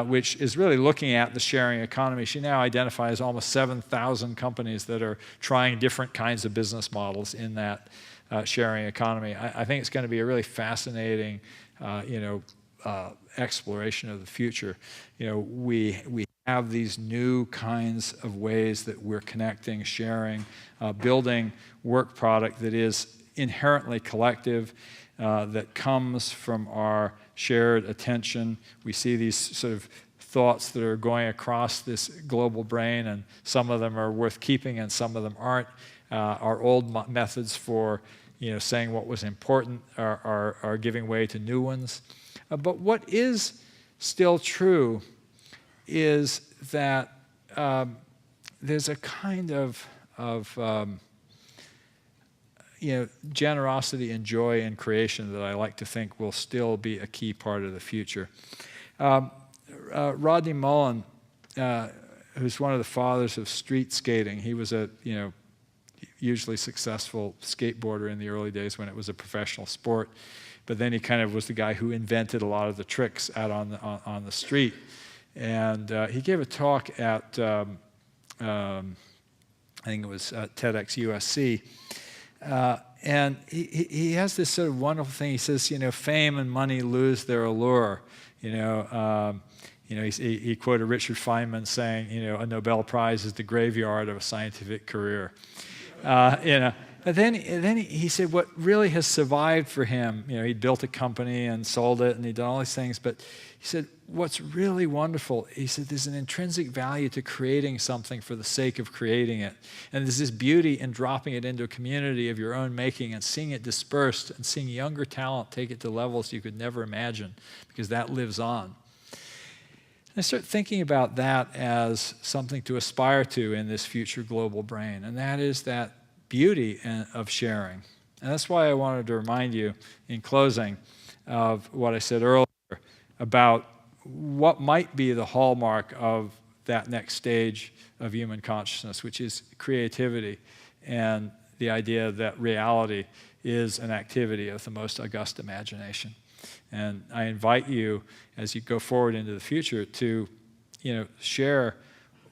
which is really looking at the sharing economy. She now identifies almost 7,000 companies that are trying different kinds of business models in that sharing economy. I think it's going to be a really fascinating exploration of the future. We have these new kinds of ways that we're connecting, sharing, building work product that is inherently collective, that comes from our shared attention. We see these sort of thoughts that are going across this global brain, and some of them are worth keeping and some of them aren't. Our old methods for saying what was important are giving way to new ones. But what is still true is that there's a kind of generosity and joy in creation that I like to think will still be a key part of the future. Rodney Mullen, who's one of the fathers of street skating, he was a hugely successful skateboarder in the early days when it was a professional sport, but then he kind of was the guy who invented a lot of the tricks out on the street. And he gave a talk at, I think it was TEDx USC, and he has this sort of wonderful thing. He says, fame and money lose their allure. He quoted Richard Feynman saying, a Nobel Prize is the graveyard of a scientific career. But then he said what really has survived for him, he'd built a company and sold it and he'd done all these things, but he said what's really wonderful, he said there's an intrinsic value to creating something for the sake of creating it. And there's this beauty in dropping it into a community of your own making and seeing it dispersed and seeing younger talent take it to levels you could never imagine, because that lives on. And I start thinking about that as something to aspire to in this future global brain, and that is that beauty of sharing. And that's why I wanted to remind you in closing of what I said earlier about what might be the hallmark of that next stage of human consciousness, which is creativity and the idea that reality is an activity of the most august imagination. And I invite you, as you go forward into the future, to share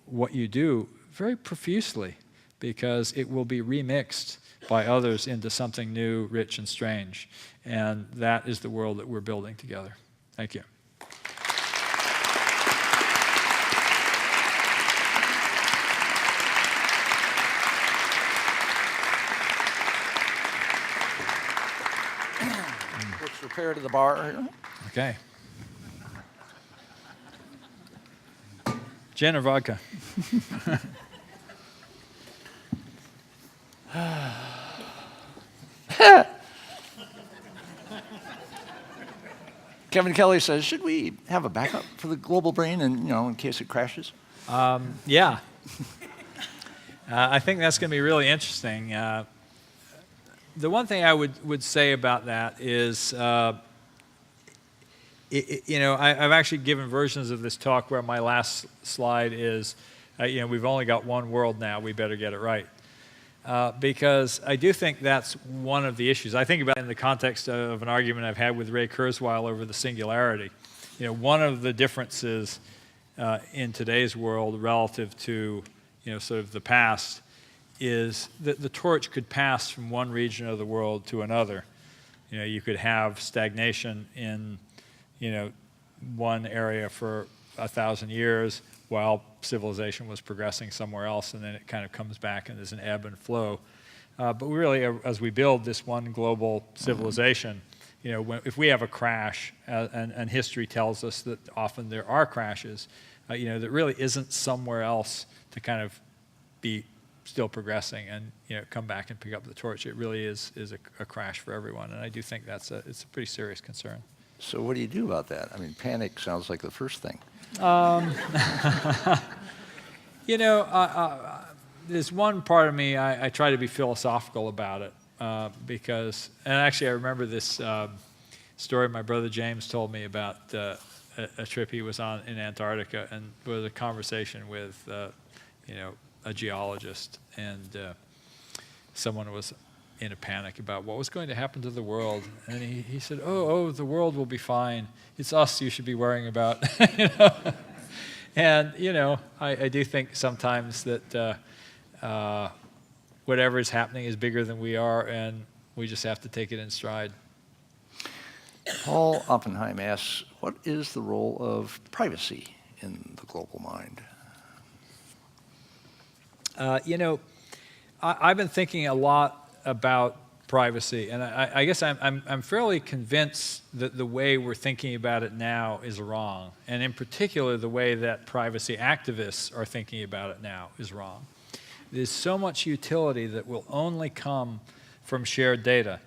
what you do very profusely, because it will be remixed by others into something new, rich, and strange. And that is the world that we're building together. Thank you. Let's repair to the bar here. Okay. Gin or vodka? Kevin Kelly says, should we have a backup for the global brain in case it crashes? Yeah. I think that's going to be really interesting. The one thing I would say about that is I've actually given versions of this talk where my last slide is, we've only got one world now, we better get it right. Because I do think that's one of the issues. I think about it in the context of an argument I've had with Ray Kurzweil over the singularity. One of the differences in today's world relative to, sort of the past is that the torch could pass from one region of the world to another. You could have stagnation in, one area for 1,000 years while civilization was progressing somewhere else, and then it kind of comes back and there's an ebb and flow. But we really, as we build this one global civilization, if we have a crash, and history tells us that often there are crashes, that really isn't somewhere else to kind of be still progressing and come back and pick up the torch. It really is a crash for everyone, and I do think it's a pretty serious concern. So what do you do about that? I mean, panic sounds like the first thing. There's one part of me, I try to be philosophical about it, because, and actually I remember this story my brother James told me about a trip he was on in Antarctica, and there was a conversation with, a geologist, and someone was in a panic about what was going to happen to the world, and he said, oh, the world will be fine. It's us you should be worrying about. And I do think sometimes that whatever is happening is bigger than we are, and we just have to take it in stride. Paul Oppenheim asks, what is the role of privacy in the global mind? I've been thinking a lot about privacy, and I guess I'm fairly convinced that the way we're thinking about it now is wrong, and in particular the way that privacy activists are thinking about it now is wrong. There's so much utility that will only come from shared data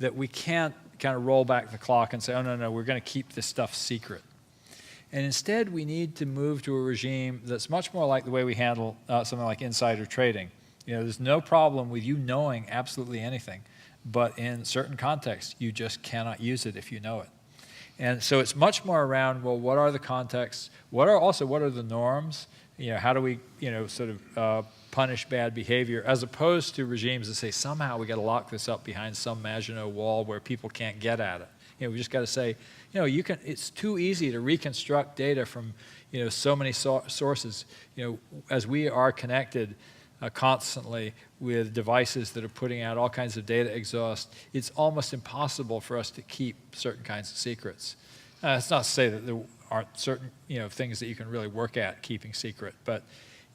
that we can't kind of roll back the clock and say, oh, no, we're going to keep this stuff secret. And instead, we need to move to a regime that's much more like the way we handle something like insider trading. There's no problem with you knowing absolutely anything, but in certain contexts, you just cannot use it if you know it. And so it's much more around, well, what are the contexts? What are the norms? How do we, sort of punish bad behavior, as opposed to regimes that say somehow we got to lock this up behind some Maginot Wall where people can't get at it. We just got to say, it's too easy to reconstruct data from, so many sources. As we are connected constantly with devices that are putting out all kinds of data exhaust, it's almost impossible for us to keep certain kinds of secrets. It's not to say that there aren't certain things that you can really work at keeping secret, but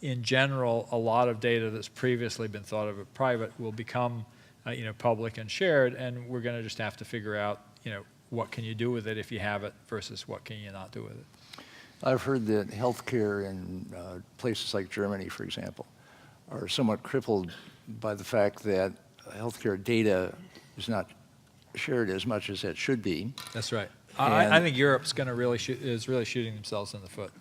in general, a lot of data that's previously been thought of as private will become public and shared, and we're going to just have to figure out what can you do with it if you have it versus what can you not do with it. I've heard that healthcare in places like Germany, for example, are somewhat crippled by the fact that healthcare data is not shared as much as it should be. That's right. I think Europe's going to is really shooting themselves in the foot.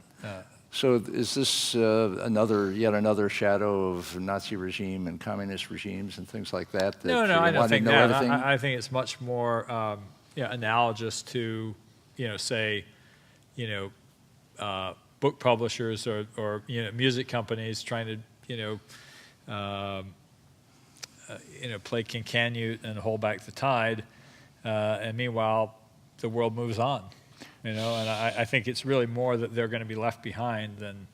So is this yet another shadow of Nazi regime and communist regimes and things like that? No, I don't think that. I think it's much more analogous to, say, book publishers or music companies trying to, play Canute and hold back the tide, and meanwhile the world moves on. And I think it's really more that they're going to be left behind than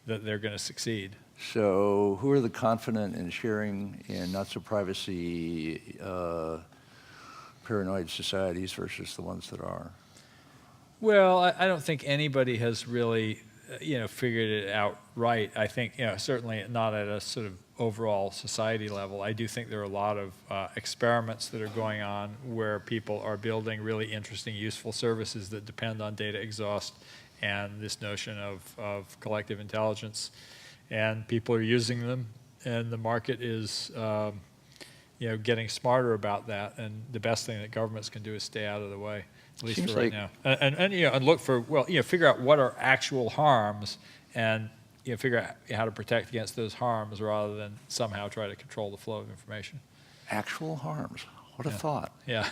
that they're going to succeed. So who are the confident in sharing in not-so-privacy paranoid societies versus the ones that are? Well, I don't think anybody has really, figured it out right. I think, certainly not at a sort of overall society level. I do think there are a lot of experiments that are going on where people are building really interesting, useful services that depend on data exhaust and this notion of collective intelligence. And people are using them, and the market is, getting smarter about that. And the best thing that governments can do is stay out of the way, at least for right now. And look for, figure out what are actual harms and figure out how to protect against those harms rather than somehow try to control the flow of information. Actual harms. What a thought. Yeah.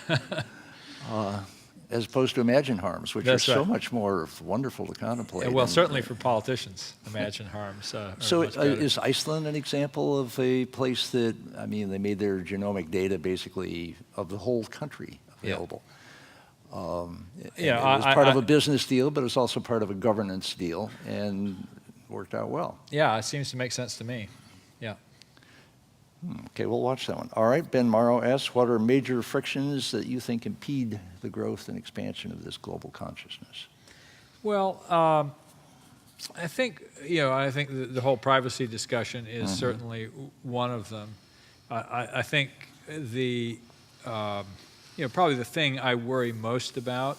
as opposed to imagined harms, which That's are so right. much more wonderful to contemplate. Well, And, certainly for politicians, imagined harms are so much better. is Iceland an example of a place that, I mean, they made their genomic data basically of the whole country available? Yeah, it was part of a business deal, but it was also part of a governance deal, and worked out well. Yeah, it seems to make sense to me. Yeah. Okay, we'll watch that one. All right, Ben Morrow asks, what are major frictions that you think impede the growth and expansion of this global consciousness? Well, I think the whole privacy discussion is certainly one of them. I think probably the thing I worry most about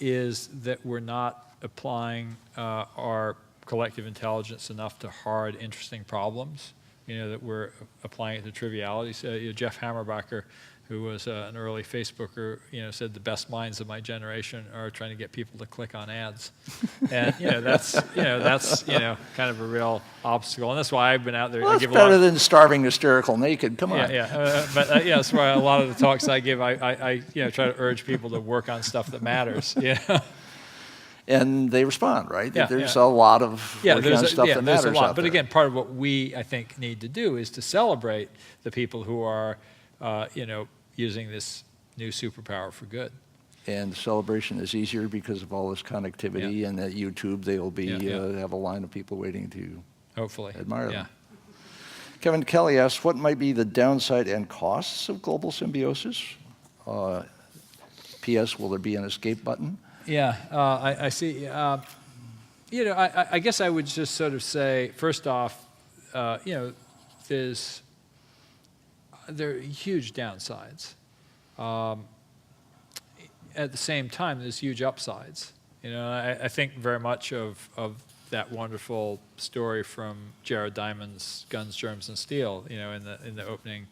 is that we're not applying our collective intelligence enough to hard, interesting problems. That we're applying it to trivialities. Jeff Hammerbacher, who was an early Facebooker, said the best minds of my generation are trying to get people to click on ads, and that's kind of a real obstacle, and that's why I've been out there. Well, I it's give better than starving hysterical naked. Come on. but that's why a lot of the talks I give, I try to urge people to work on stuff that matters. And they respond, right? Yeah, there's a lot of working on stuff that matters there's a lot. out But there. again, part of what we, I think, need to do is to celebrate the people who are, using this new superpower for good. And celebration is easier because of all this connectivity, and at YouTube they'll be have a line of people waiting to hopefully admire them. Kevin Kelly asks, what might be the downside and costs of global symbiosis? P.S. Will there be an escape button? Yeah, I see. I guess I would just sort of say, first off, there are huge downsides. At the same time, there's huge upsides. I think very much of that wonderful story from Jared Diamond's Guns, Germs, and Steel. In the opening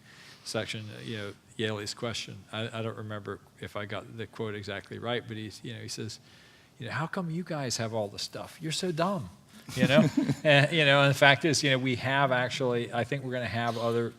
section, Yaley's question. I don't remember if I got the quote exactly right, but he says, how come you guys have all the stuff? You're so dumb, and the fact is, we have actually, I think we're going to have other,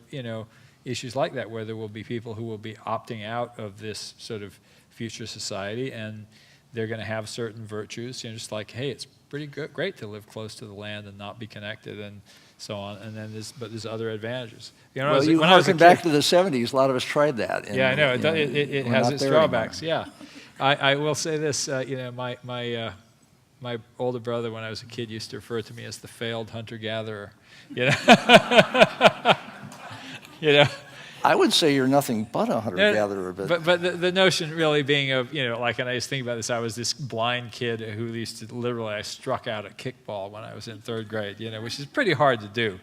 issues like that where there will be people who will be opting out of this sort of future society, and they're going to have certain virtues, just like, hey, it's pretty great to live close to the land and not be connected, and so on. And then there's other advantages. When I was back to the 70s, a lot of us tried that. And, I know it has its drawbacks. Anymore. Yeah, I will say this. My older brother, when I was a kid, used to refer to me as the failed hunter-gatherer. I would say you're nothing but a hunter-gatherer. But the notion really being of, and I was thinking about this, I was this blind kid who used to literally, I struck out at kickball when I was in 3rd grade, which is pretty hard to do,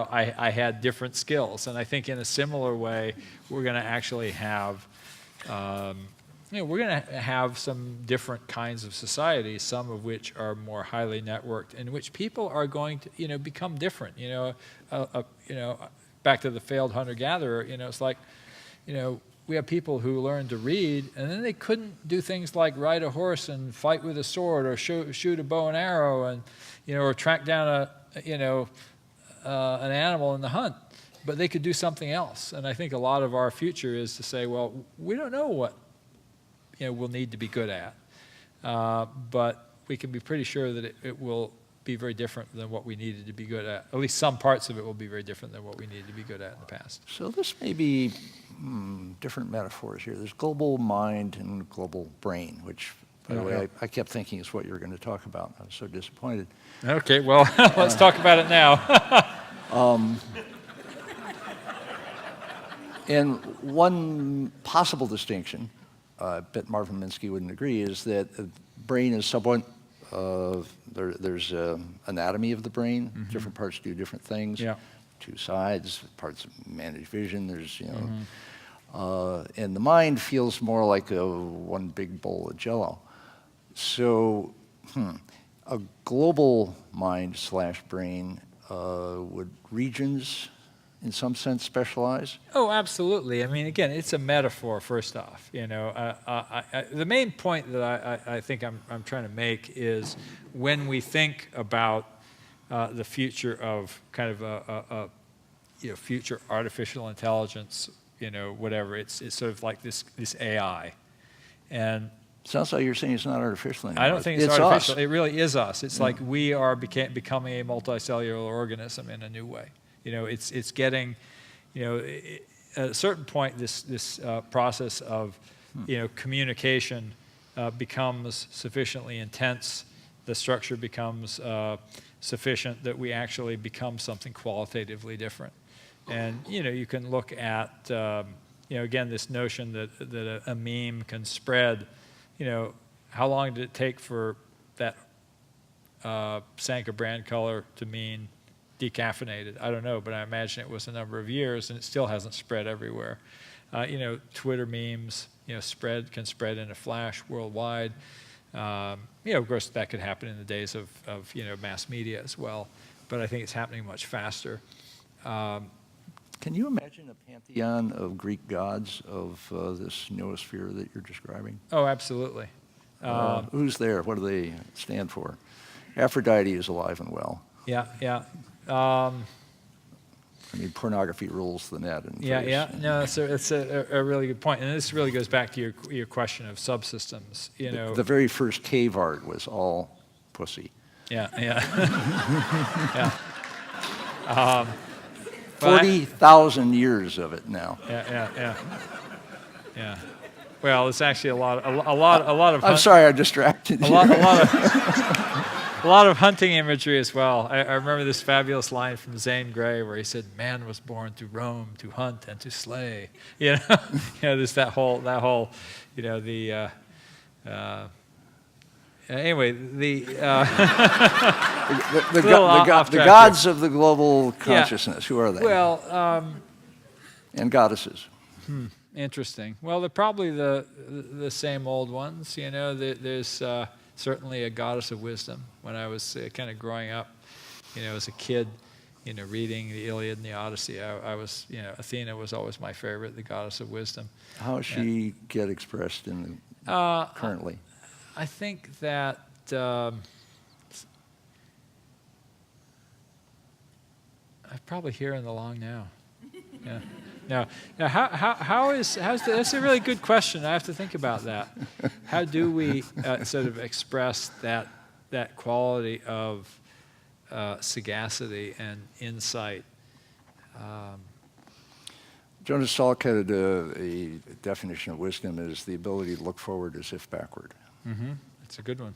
I had different skills. And I think in a similar way, we're going to actually have, we're going to have some different kinds of societies, some of which are more highly networked, in which people are going to, become different. Back to the failed hunter-gatherer. It's like, we have people who learn to read, and then they couldn't do things like ride a horse and fight with a sword, or shoot a bow and arrow, and or track down an animal in the hunt. But they could do something else. And I think a lot of our future is to say, well, we don't know what we'll need to be good at. But we can be pretty sure that it will be very different than what we needed to be good at. At least some parts of it will be very different than what we needed to be good at in the past. So this may be different metaphors here. There's global mind and global brain, which, by the way, I kept thinking is what you were going to talk about. I was so disappointed. Okay, well, let's talk about it now. And one possible distinction, I bet Marvin Minsky wouldn't agree, is that the brain is somewhat, there's anatomy of the brain. Different parts do different things. Two sides, parts manage vision, there's, and the mind feels more like one big bowl of Jell-O. So a global mind/brain, would regions in some sense specialize? Oh, absolutely. I mean, again, it's a metaphor, first off. The main point that I think I'm trying to make is when we think about the future of kind of a future artificial intelligence, whatever. It's sort of like this AI. And Sounds like you're saying it's not artificial anymore. I don't think it's artificial. Us. It really is us. It's like we are becoming a multicellular organism in a new way. It's getting, at a certain point, this process of, communication becomes sufficiently intense. The structure becomes sufficient that we actually become something qualitatively different. And you can look at again this notion that a meme can spread. How long did it take for that Sanka brand color to mean decaffeinated? I don't know, but I imagine it was a number of years, and it still hasn't spread everywhere. Twitter memes, can spread in a flash worldwide. Of course, that could happen in the days of mass media as well, but I think it's happening much faster. Can you imagine a pantheon of Greek gods of this noosphere that you're describing? Oh, absolutely. Who's there? What do they stand for? Aphrodite is alive and well. Yeah. I mean, pornography rules the net. Yeah. No, it's a really good point, and this really goes back to your question of subsystems. The very first cave art was all pussy. Yeah. Yeah. 40,000 years of it now. Yeah. Well, it's actually a lot of. I'm sorry, I distracted you. A lot of hunting imagery as well. I remember this fabulous line from Zane Grey where he said, "Man was born to roam, to hunt, and to slay." There's that whole. Anyway, the gods of the global consciousness. Who are they? Well, and goddesses. Interesting. Well, they're probably the same old ones. There's certainly a goddess of wisdom. When I was kind of growing up, as a kid, reading the Iliad and the Odyssey, I was, Athena was always my favorite, the goddess of wisdom. How does she get expressed in currently? I think that I'm probably hearing the long now. Yeah. Now, that's a really good question. I have to think about that. How do we sort of express that quality of sagacity and insight? Jonas Salk had a definition of wisdom as the ability to look forward as if backward. Mm-hmm. That's a good one.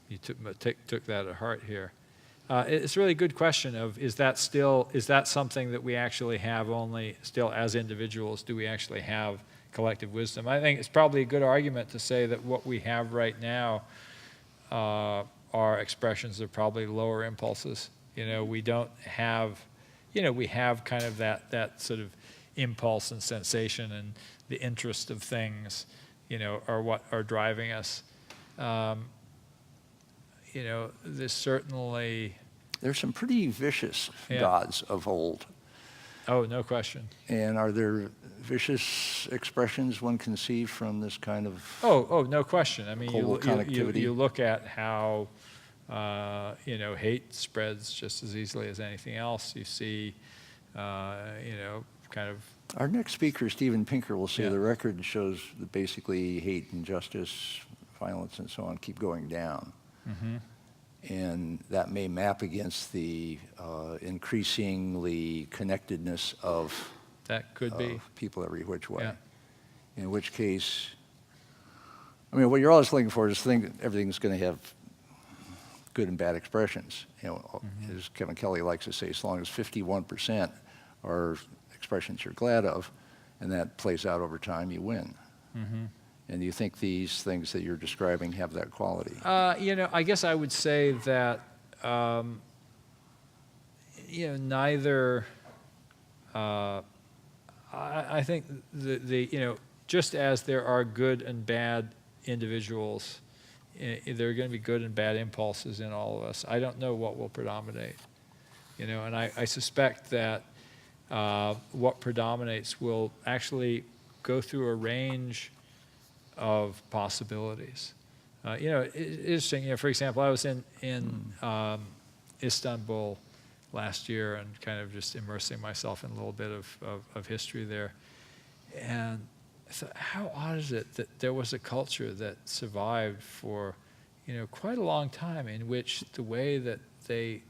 You took that at heart here. It's a really good question of is that something that we actually have only still as individuals? Do we actually have collective wisdom? I think it's probably a good argument to say that what we have right now are expressions of probably lower impulses. We don't have, we have kind of that sort of impulse and sensation and the interest of things, are what are driving us. There's certainly... There's some pretty vicious gods of old. Oh, no question. And are there vicious expressions one can see from this kind of... Oh, no question. I mean, connectivity? You look at how, hate spreads just as easily as anything else. You see, kind of... Our next speaker, Steven Pinker, will say the record shows that basically hate, injustice, violence, and so on keep going down. Mm-hmm. And that may map against the increasingly connectedness of that could be people every which way. Yeah. In which case, I mean, what you're always looking for is think everything's going to have good and bad expressions. As Kevin Kelly likes to say, as long as 51% are expressions you're glad of, and that plays out over time, you win. Mm-hmm. And do you think these things that you're describing have that quality? I guess I would say that, neither. I think just as there are good and bad individuals, there are going to be good and bad impulses in all of us. I don't know what will predominate, and I suspect that what predominates will actually go through a range of possibilities. Interesting. For example, I was in Istanbul last year and kind of just immersing myself in a little bit of history there. And I thought, how odd is it that there was a culture that survived for, quite a long time, in which the way that they,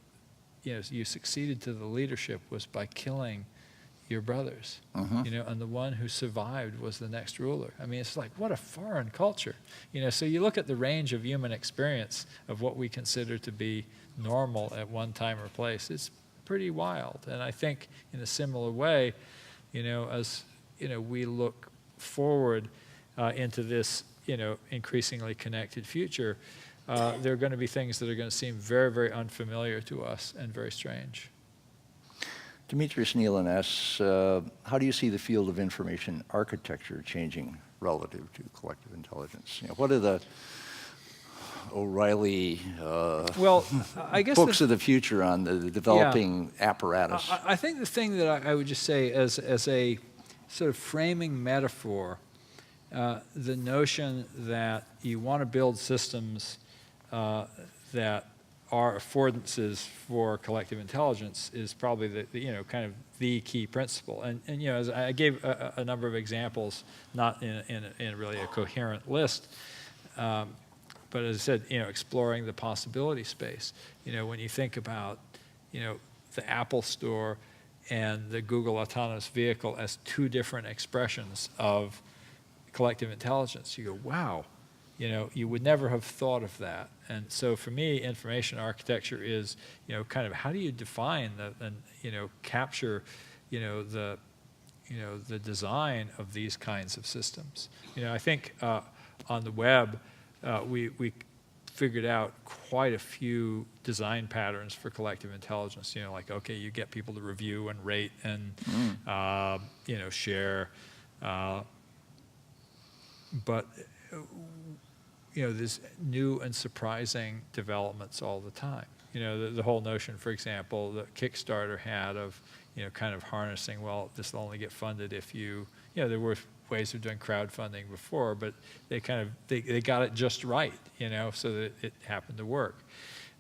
you succeeded to the leadership was by killing your brothers, and the one who survived was the next ruler. I mean, it's like, what a foreign culture. So you look at the range of human experience of what we consider to be normal at one time or place, it's pretty wild. And I think in a similar way, as, we look forward into this, increasingly connected future, there are going to be things that are going to seem very, very unfamiliar to us and very strange. Demetrius Nealon asks, how do you see the field of information architecture changing relative to collective intelligence? What are the O'Reilly I guess books of the future on the developing apparatus? I think the thing that I would just say as a sort of framing metaphor, the notion that you want to build systems that are affordances for collective intelligence is probably the kind of the key principle. And as I gave a number of examples, not in really a coherent list, but as I said, exploring the possibility space. When you think about, the Apple Store and the Google autonomous vehicle as two different expressions of collective intelligence, you go, wow. You would never have thought of that. And so for me, information architecture is, kind of how do you define and capture, the design of these kinds of systems. I think on the web, we figured out quite a few design patterns for collective intelligence. Like, okay, you get people to review and rate and, share. But there's new and surprising developments all the time. The whole notion, for example, that Kickstarter had of, kind of harnessing, well, this will only get funded if you, there were ways of doing crowdfunding before, but they kind of, they got it just right, so that it happened to work.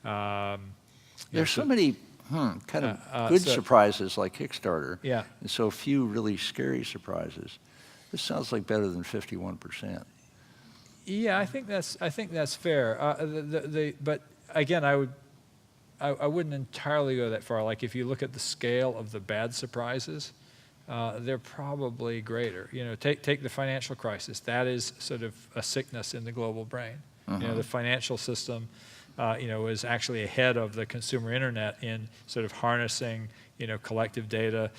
There's so many kind of good surprises like Kickstarter, and so few really scary surprises. This sounds like better than 51%. Yeah, I think that's fair. But again, I wouldn't entirely go that far. Like if you look at the scale of the bad surprises, they're probably greater. Take the financial crisis. That is sort of a sickness in the global brain. The financial system, is actually ahead of the consumer internet in sort of harnessing, collective data,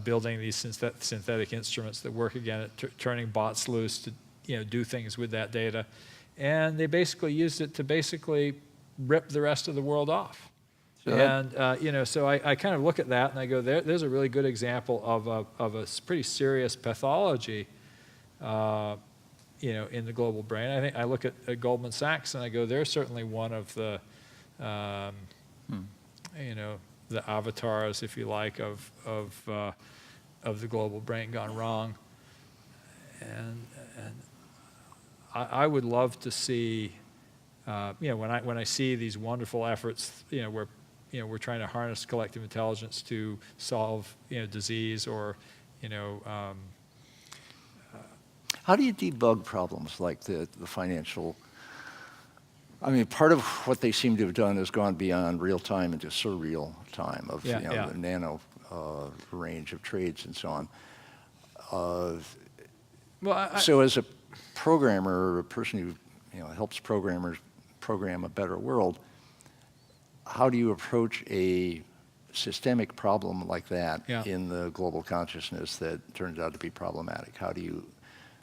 building these synthetic instruments that work again at turning bots loose to do things with that data. And they basically used it to basically rip the rest of the world off. Sure. And, so I kind of look at that and I go, there's a really good example of a pretty serious pathology, in the global brain. I think I look at Goldman Sachs and I go, they're certainly one of the, the avatars, if you like, of the global brain gone wrong. And I would love to see, when I see these wonderful efforts, where, we're trying to harness collective intelligence to solve, disease or, How do you debug problems like the financial? I mean, part of what they seem to have done is gone beyond real time into surreal time of the nano range of trades and so on. So as a programmer or a person who helps programmers program a better world, how do you approach a systemic problem like that in the global consciousness that turns out to be problematic? How do you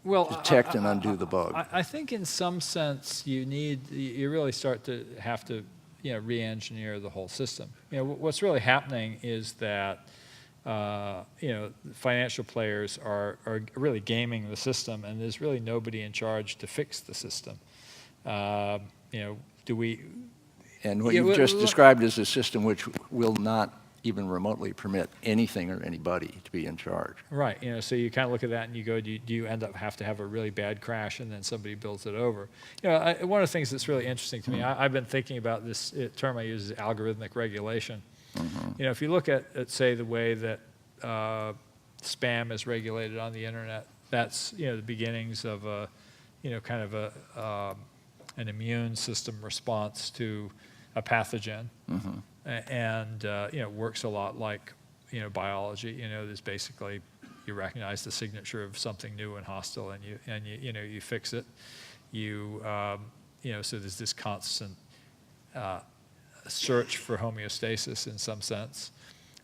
detect and undo the bug? I think in some sense you really start to have to re-engineer the whole system. What's really happening is that financial players are really gaming the system, and there's really nobody in charge to fix the system. Do we? And what you've just described is a system which will not even remotely permit anything or anybody to be in charge. Right. So you kind of look at that and you go, do you end up have to have a really bad crash and then somebody builds it over? One of the things that's really interesting to me, I've been thinking about this term I use is algorithmic regulation. You know, if you look at say the way that spam is regulated on the internet, that's, you know, the beginnings of a, you know, kind of an immune system response to a pathogen, and you know, works a lot like, you know, biology. You know, there's basically, you recognize the signature of something new and hostile, and you know, you fix it. You know, so there's this constant search for homeostasis in some sense,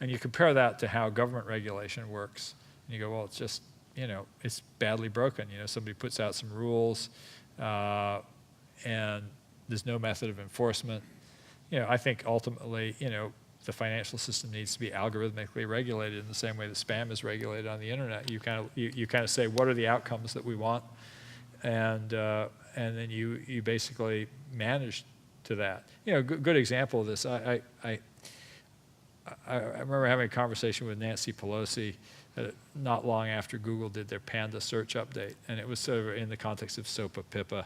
and you compare that to how government regulation works, and you go, well, it's just, you know, it's badly broken. You know, somebody puts out some rules, and there's no method of enforcement. You know, I think ultimately, you know, the financial system needs to be algorithmically regulated in the same way that spam is regulated on the internet. You kind of say, what are the outcomes that we want, and then you basically manage to that. You know, good example of this. I remember having a conversation with Nancy Pelosi not long after Google did their Panda search update, and it was sort of in the context of SOPA, PIPA,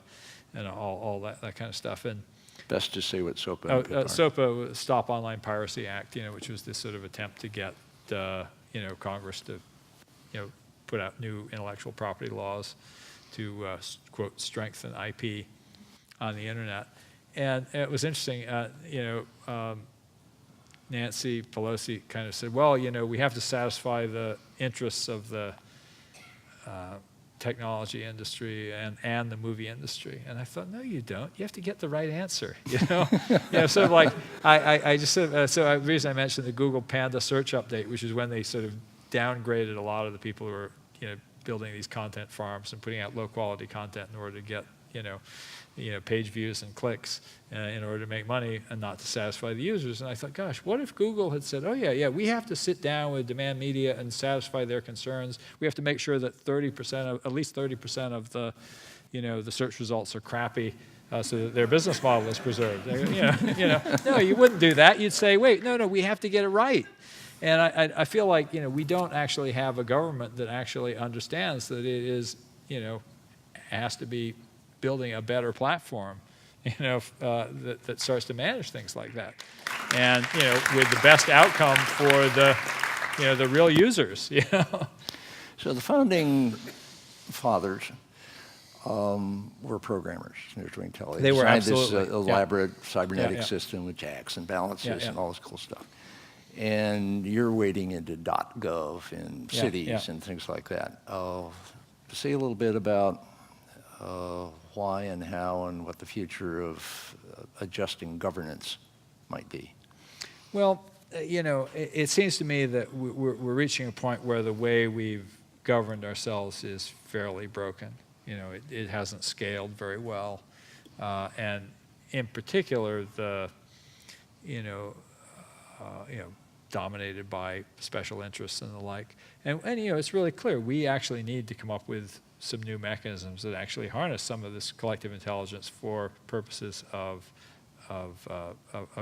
and all that kind of stuff. And Best to say what SOPA and PIPA are. SOPA, Stop Online Piracy Act, you know, which was this sort of attempt to get you know, Congress to, you know, put out new intellectual property laws to quote strengthen IP on the internet. And it was interesting, you know, Nancy Pelosi kind of said, well, you know, we have to satisfy the interests of the technology industry and the movie industry. And I thought, no, you don't. You have to get the right answer, you know? You know, sort of like, I just said, the reason I mentioned the Google Panda search update, which is when they sort of downgraded a lot of the people who were, you know, building these content farms and putting out low quality content in order to get, you know, page views and clicks in order to make money and not to satisfy the users. And I thought, gosh, what if Google had said, oh yeah, we have to sit down with demand media and satisfy their concerns. We have to make sure that at least 30% of the, you know, the search results are crappy, so that their business model is preserved. No, you wouldn't do that. You'd say, wait, no, we have to get it right. And I feel like, you know, we don't actually have a government that actually understands that it is, you know, has to be building a better platform, you know, that starts to manage things like that, and, you know, with the best outcome for the, you know, the real users. You know. So the founding fathers were programmers. They were designed absolutely this elaborate cybernetic system with jacks and balances and all this cool stuff. And you're wading into .gov in cities and things like that. Say a little bit about why and how and what the future of adjusting governance might be. Well, you know, it seems to me that we're reaching a point where the way we've governed ourselves is fairly broken. You know, it hasn't scaled very well, and in particular, you know, dominated by special interests and the like. And you know, it's really clear we actually need to come up with some new mechanisms that actually harness some of this collective intelligence for purposes of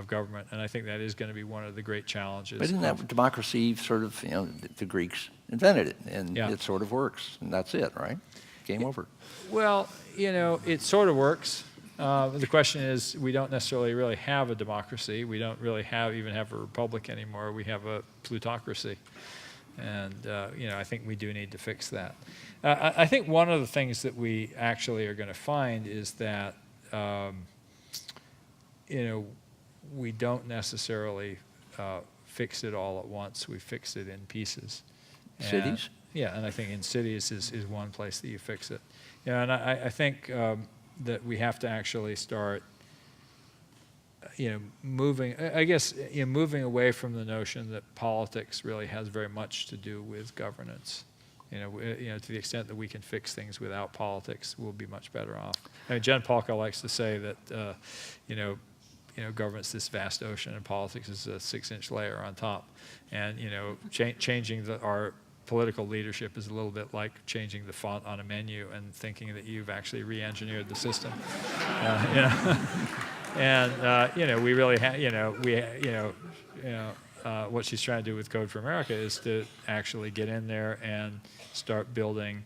government, and I think that is going to be one of the great challenges. But isn't that democracy sort of, you know, the Greeks invented it, and it sort of works, and that's it, right? Game over. Well, you know, it sort of works. The question is, we don't necessarily really have a democracy. We don't really even have a republic anymore. We have a plutocracy. And, you know, I think we do need to fix that. I think one of the things that we actually are going to find is that, you know, we don't necessarily fix it all at once. We fix it in pieces. Cities? Yeah, and I think in cities is one place that you fix it. Yeah, and I think that we have to actually start, you know, moving away from the notion that politics really has very much to do with governance. You know, to the extent that we can fix things without politics, we'll be much better off. I mean, Jen Paulka likes to say that, you know, government's this vast ocean, and politics is a 6-inch layer on top. And, you know, changing our political leadership is a little bit like changing the font on a menu and thinking that you've actually re-engineered the system. You know, and you know, we really what she's trying to do with Code for America is to actually get in there and start building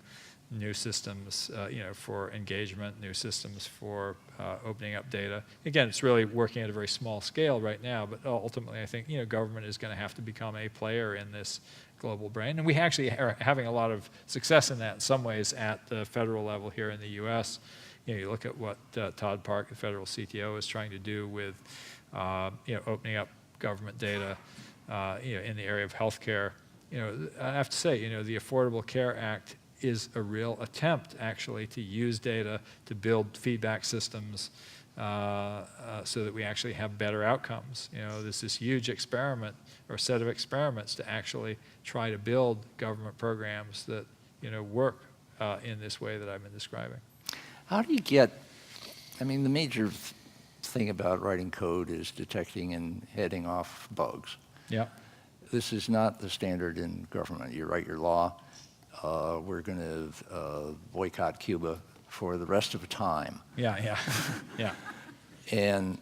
new systems, for engagement, new systems for opening up data. Again, it's really working at a very small scale right now, but ultimately I think, government is going to have to become a player in this global brain. And we actually are having a lot of success in that in some ways at the federal level here in the U.S. You look at what Todd Park, the federal CTO, is trying to do with, opening up government data, in the area of healthcare. I have to say, the Affordable Care Act is a real attempt, actually, to use data to build feedback systems so that we actually have better outcomes. There's this huge experiment or set of experiments to actually try to build government programs that, work in this way that I've been describing. How do you get, the major thing about writing code is detecting and heading off bugs. Yeah. This is not the standard in government. You write your law, we're going to boycott Cuba for the rest of the time. Yeah. And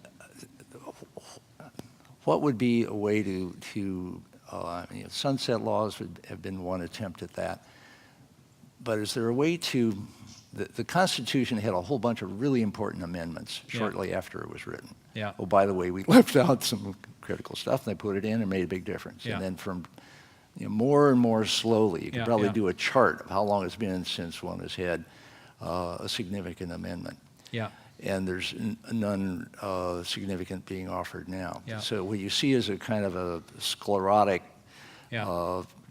what would be a way to sunset laws have been one attempt at that. But is there a way to, the Constitution had a whole bunch of really important amendments shortly after it was written. Yeah. Oh, by the way, we left out some critical stuff, and they put it in and made a big difference. Yeah. And then from more and more slowly, you could probably do a chart of how long it's been since one has had a significant amendment. Yeah. And there's none significant being offered now. Yeah. So what you see is a kind of a sclerotic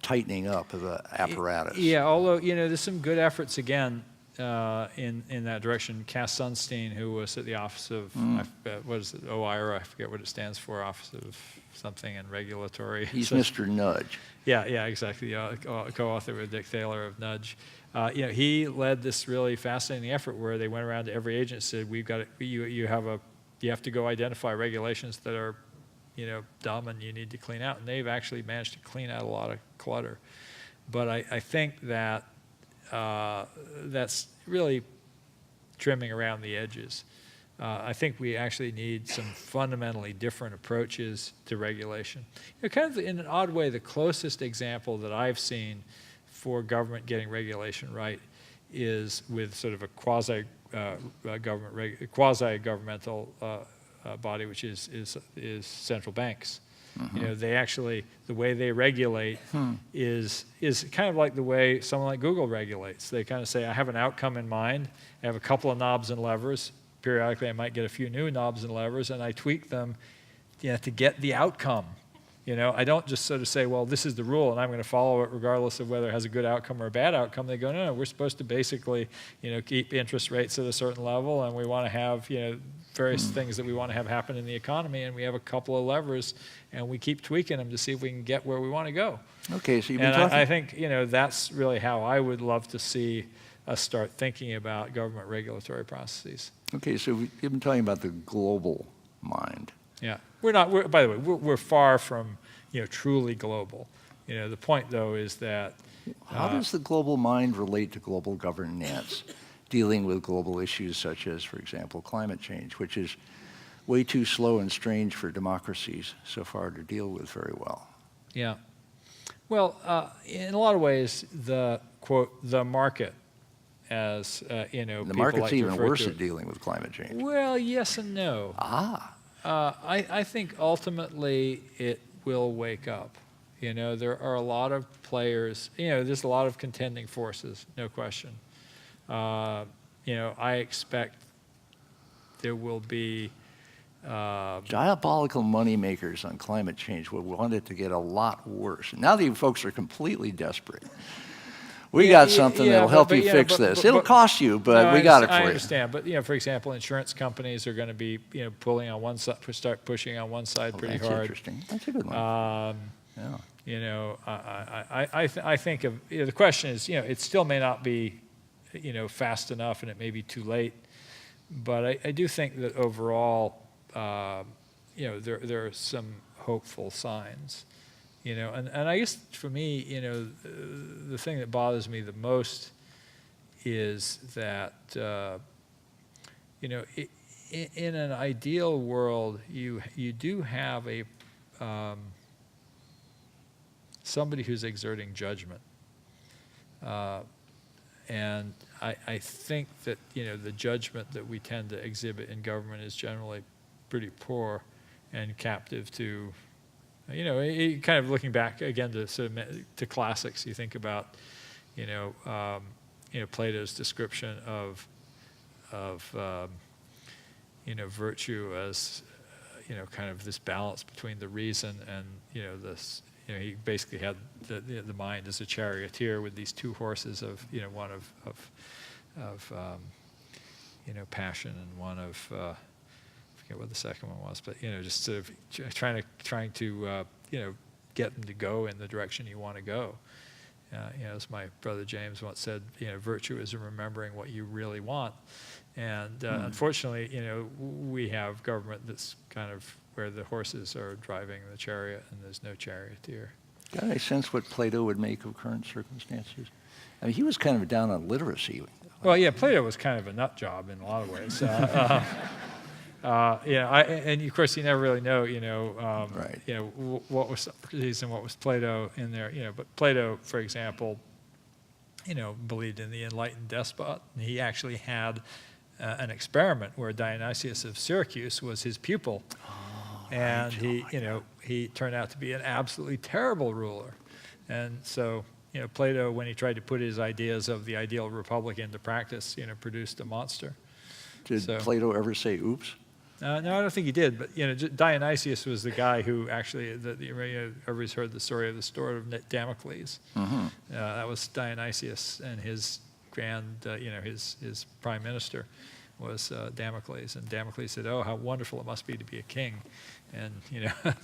tightening up of the apparatus. Yeah, although, there's some good efforts again in that direction. Cass Sunstein, who was at the Office of, what is it, OIRA, I forget what it stands for, Office of something and Regulatory. He's Mr. Nudge. Yeah, exactly. Co-author with Dick Thaler of Nudge. He led this really fascinating effort where they went around to every agency and said, "We've got you have to go identify regulations that are, dumb and you need to clean out." And they've actually managed to clean out a lot of clutter. But I think that that's really trimming around the edges. I think we actually need some fundamentally different approaches to regulation. Kind of in an odd way, the closest example that I've seen for government getting regulation right is with sort of a quasi-governmental body, which is central banks. Mm-hmm. They actually, the way they regulate is kind of like the way someone like Google regulates. They kind of say, I have an outcome in mind, I have a couple of knobs and levers. Periodically, I might get a few new knobs and levers, and I tweak them to get the outcome. I don't just sort of say, well, this is the rule, and I'm going to follow it regardless of whether it has a good outcome or a bad outcome. They go, no, we're supposed to basically, keep interest rates at a certain level, and we want to have, various things that we want to have happen in the economy, and we have a couple of levers, and we keep tweaking them to see if we can get where we want to go. Okay, so you've been and talking. I think, that's really how I would love to see us start thinking about government regulatory processes. Okay, so you've been talking about the global mind. Yeah, by the way, we're far from, truly global. The point though is that. How does the global mind relate to global governance, dealing with global issues such as, for example, climate change, which is way too slow and strange for democracies so far to deal with very well? Yeah. Well, in a lot of ways, the market, as the market's like even worse to at dealing with climate change. Well, yes and no. I think ultimately it will wake up. There are a lot of players. There's a lot of contending forces, no question. I expect there will be diabolical moneymakers on climate change will want it to get a lot worse. Now that you folks are completely desperate. We got something that'll help you fix this. It'll cost you, but we got it for you. I understand, but for example, insurance companies are going to be pulling on one side, start pushing on one side pretty that's hard. Interesting. That's a good one. I think of the question is it still may not be fast enough, and it may be too late, but I do think that overall there are some hopeful signs. And I guess for me, the thing that bothers me the most is that, in an ideal world, you do have a somebody who's exerting judgment. And I think that, the judgment that we tend to exhibit in government is generally pretty poor and captive to, kind of looking back again to classics. You think about, Plato's description of virtue as, kind of this balance between the reason and, this. He basically had the mind as a charioteer with these two horses of, one of passion and one of, I forget what the second one was, but, just sort of trying to get them to go in the direction you want to go. As my brother James once said, virtue is remembering what you really want. And unfortunately, we have government that's kind of where the horses are driving the chariot and there's no charioteer. Got any sense what Plato would make of current circumstances? I mean, he was kind of down on literacy. Well, yeah, Plato was kind of a nut job in a lot of ways. And of course you never really know, Right. What was Socrates and what was Plato in there, But Plato, for example, believed in the enlightened despot. And he actually had an experiment where Dionysius of Syracuse was his pupil. And he turned out to be an absolutely terrible ruler. And so, Plato, when he tried to put his ideas of the ideal republic into practice, produced a monster. Did Plato ever say, oops? No, I don't think he did. But, Dionysius was the guy who actually, everybody's heard the story of the sword of Damocles. Mm-hmm. That was Dionysius and his his prime minister was Damocles. And Damocles said, oh, how wonderful it must be to be a king. And,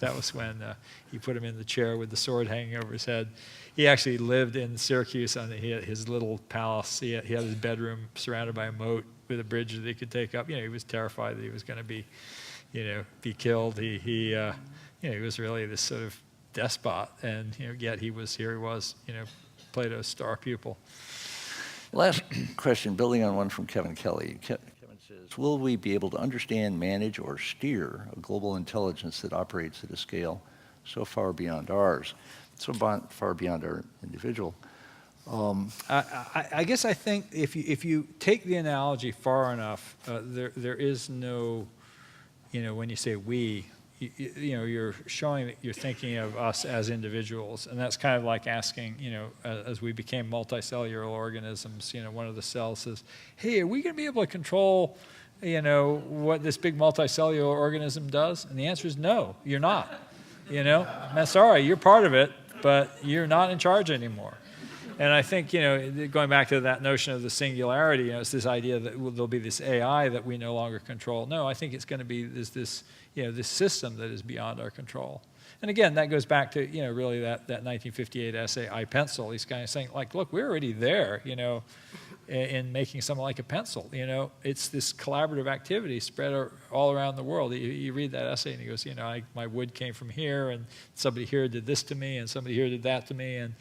that was when he put him in the chair with the sword hanging over his head. He actually lived in Syracuse on his little palace. He had his bedroom surrounded by a moat with a bridge that he could take up. He was terrified that he was going to be killed. He was really this sort of despot. And, yet he was Plato's star pupil. Last question, building on one from Kevin Kelly. Kevin says, will we be able to understand, manage, or steer a global intelligence that operates at a scale so far beyond ours, so far beyond our individual? I guess I think if you take the analogy far enough, there is no, when you say we, you're showing that you're thinking of us as individuals, and that's kind of like asking, as we became multicellular organisms, one of the cells says, hey, are we going to be able to control, what this big multicellular organism does? And the answer is no, you're not. I'm sorry, you're part of it, but you're not in charge anymore. And I think, going back to that notion of the singularity, it's this idea that there'll be this AI that we no longer control. No, I think it's going to be this system that is beyond our control. And again, that goes back to, really that 1958 essay, I Pencil. He's kind of saying, like, look, we're already there, in making something like a pencil. It's this collaborative activity spread all around the world. You read that essay and he goes, my wood came from here and somebody here did this to me and somebody here did that to me. And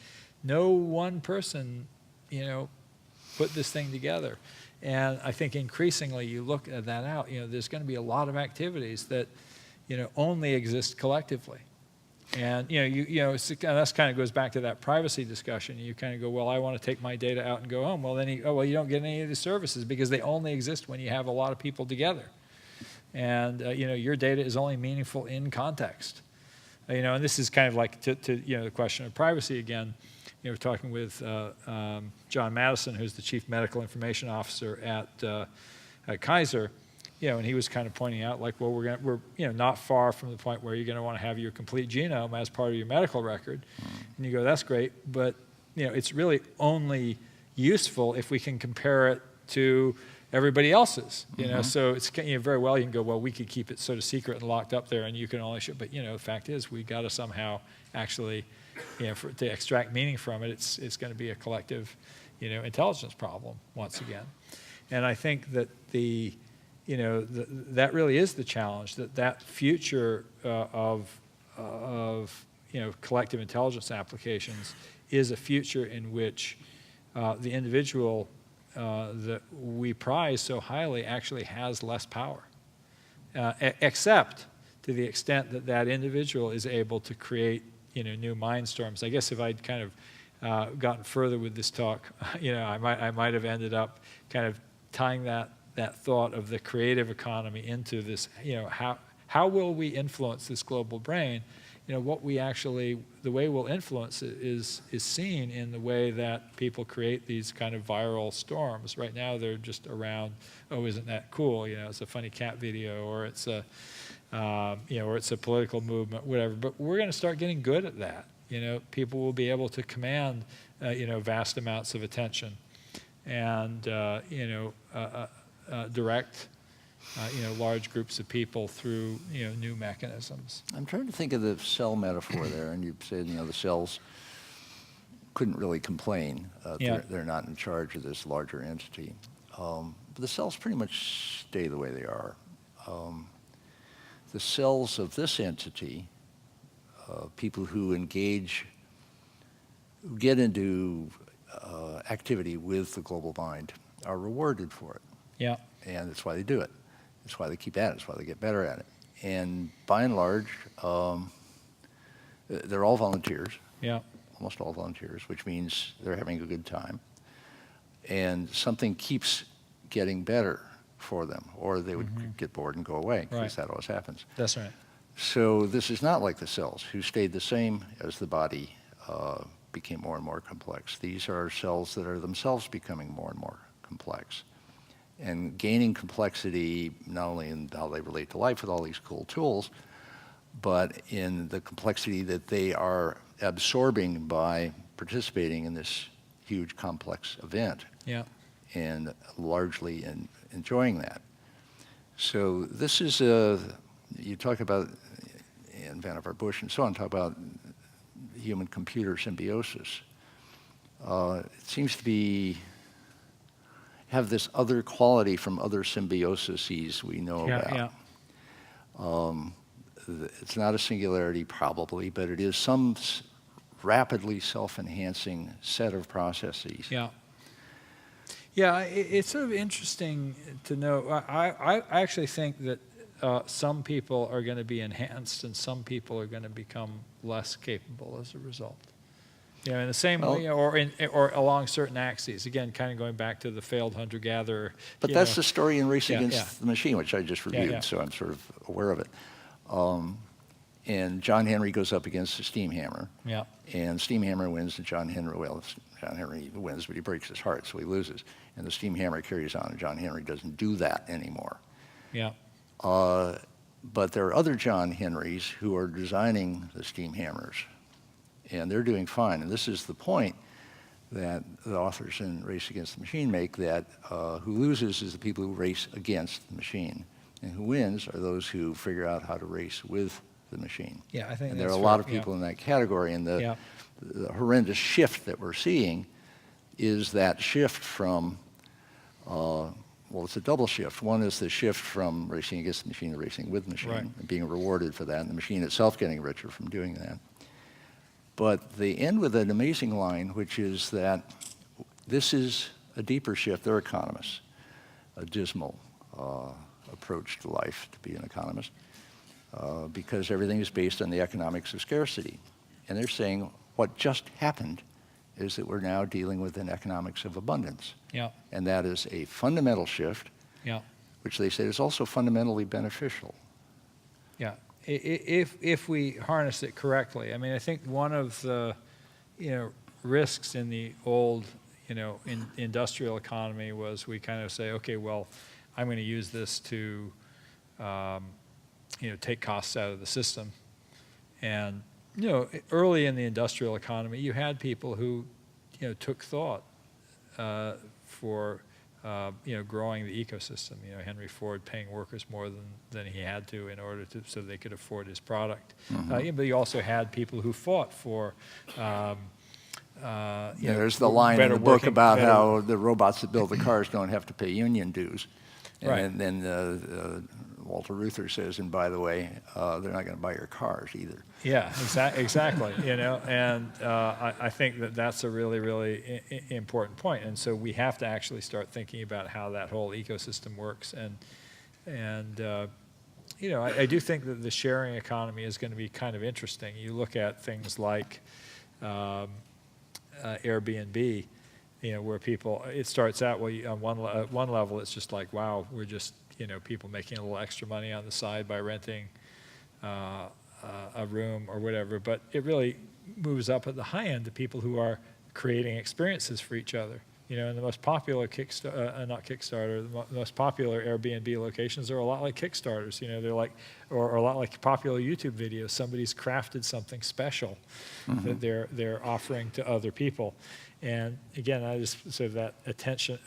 no one person, put this thing together. And I think increasingly you look at that out, there's going to be a lot of activities that, only exist collectively. And, that kind of goes back to that privacy discussion. You kind of go, well, I want to take my data out and go home. Well, then you don't get any of the services because they only exist when you have a lot of people together. And, your data is only meaningful in context. And this is kind of like to the question of privacy again. We're talking with John Madison, who's the Chief Medical Information Officer at Kaiser, and he was kind of pointing out, like, well, we're not far from the point where you're going to want to have your complete genome as part of your medical record. And you go, that's great, but it's really only useful if we can compare it to everybody else's. So it's very well you can go, well, we could keep it sort of secret and locked up there, and you can only show. But the fact is, we got to somehow actually. To extract meaning from it, it's going to be a collective, intelligence problem once again. And I think that that really is the challenge. That future of collective intelligence applications is a future in which the individual that we prize so highly actually has less power, except to the extent that individual is able to create new mind storms. I guess if I'd kind of gotten further with this talk, I might have ended up kind of tying that thought of the creative economy into this. How will we influence this global brain? The way we'll influence it is seen in the way that people create these kind of viral storms. Right now, they're just around, oh, isn't that cool? It's a funny cat video, or it's a, or it's a political movement, whatever. But we're going to start getting good at that. People will be able to command, vast amounts of attention, and direct, large groups of people through, new mechanisms. I'm trying to think of the cell metaphor there, and you said, the cells couldn't really complain. They're not in charge of this larger entity. But the cells pretty much stay the way they are. The cells of this entity, people who get into activity with the global mind, are rewarded for it. Yeah. And that's why they do it. That's why they keep at it. That's why they get better at it. And by and large, they're all volunteers. Yeah. Almost all volunteers, which means they're having a good time. And something keeps getting better for them, or they would get bored and go away, because that always happens. That's right. So this is not like the cells, who stayed the same as the body became more and more complex. These are cells that are themselves becoming more and more complex, and gaining complexity not only in how they relate to life with all these cool tools, but in the complexity that they are absorbing by participating in this huge complex event. Yeah. And largely enjoying that. So this is you talk about, in Vannevar Bush and so on, talk about human-computer symbiosis. It seems to have this other quality from other symbioses we know about. Yeah. It's not a singularity probably, but it is some rapidly self-enhancing set of processes. Yeah. Yeah, it's sort of interesting to know. I actually think that some people are going to be enhanced and some people are going to become less capable as a result. In the same way, or along certain axes. Again, kind of going back to the failed hunter-gatherer. But that's the story in Race Against the Machine, which I just reviewed, so I'm sort of aware of it. And John Henry goes up against the steam hammer. Yeah. And steam hammer wins, and John Henry wins, but he breaks his heart, so he loses. And the steam hammer carries on, and John Henry doesn't do that anymore. Yeah. But there are other John Henrys who are designing the steam hammers, and they're doing fine. And this is the point that the authors in Race Against the Machine make, that who loses is the people who race against the machine, and who wins are those who figure out how to race with the machine. Yeah, I think. And there are a lot of people in that category, and the horrendous shift that we're seeing is that shift from, well, it's a double shift. One is the shift from racing against the machine to racing with the machine, and being rewarded for that, and the machine itself getting richer from doing that. But they end with an amazing line, which is that this is a deeper shift. They're economists, a dismal approach to life to be an economist, because everything is based on the economics of scarcity. And they're saying what just happened is that we're now dealing with an economics of abundance. Yeah. And that is a fundamental shift, which they say is also fundamentally beneficial. Yeah. If we harness it correctly. I mean, I think one of the, risks in the old, industrial economy was we kind of say, okay, well, I'm going to use this to, take costs out of the system. And, early in the industrial economy, you had people who, took thought for, growing the ecosystem. Henry Ford paying workers more than he had to in order to, so they could afford his product. Mm-hmm. But you also had people who fought for, there's the line in the book about how the robots that build the cars don't have to pay union dues. And then Walter Reuther says, and by the way, they're not going to buy your cars either. Yeah, exactly. And I think that that's a really, really important point. And so we have to actually start thinking about how that whole ecosystem works. And I do think that the sharing economy is going to be kind of interesting. You look at things like Airbnb, where people, it starts out, well, on one level, it's just like, wow, we're just, people making a little extra money on the side by renting a room or whatever. But it really moves up at the high end to people who are creating experiences for each other. And the most popular the most popular Airbnb locations are a lot like Kickstarters. They're like, or a lot like popular YouTube videos. Somebody's crafted something special that they're offering to other people. And again, I just sort of that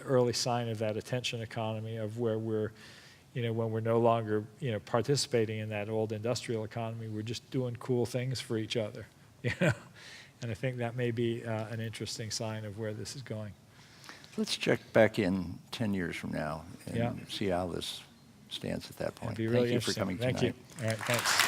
early sign of that attention economy of where we're, when we're no longer, participating in that old industrial economy, we're just doing cool things for each other, And I think that may be an interesting sign of where this is going. Let's check back in 10 years from now and Yeah. see how this stands at that point. It'd be really Thank you for interesting. coming Thank tonight. you. All right, thanks.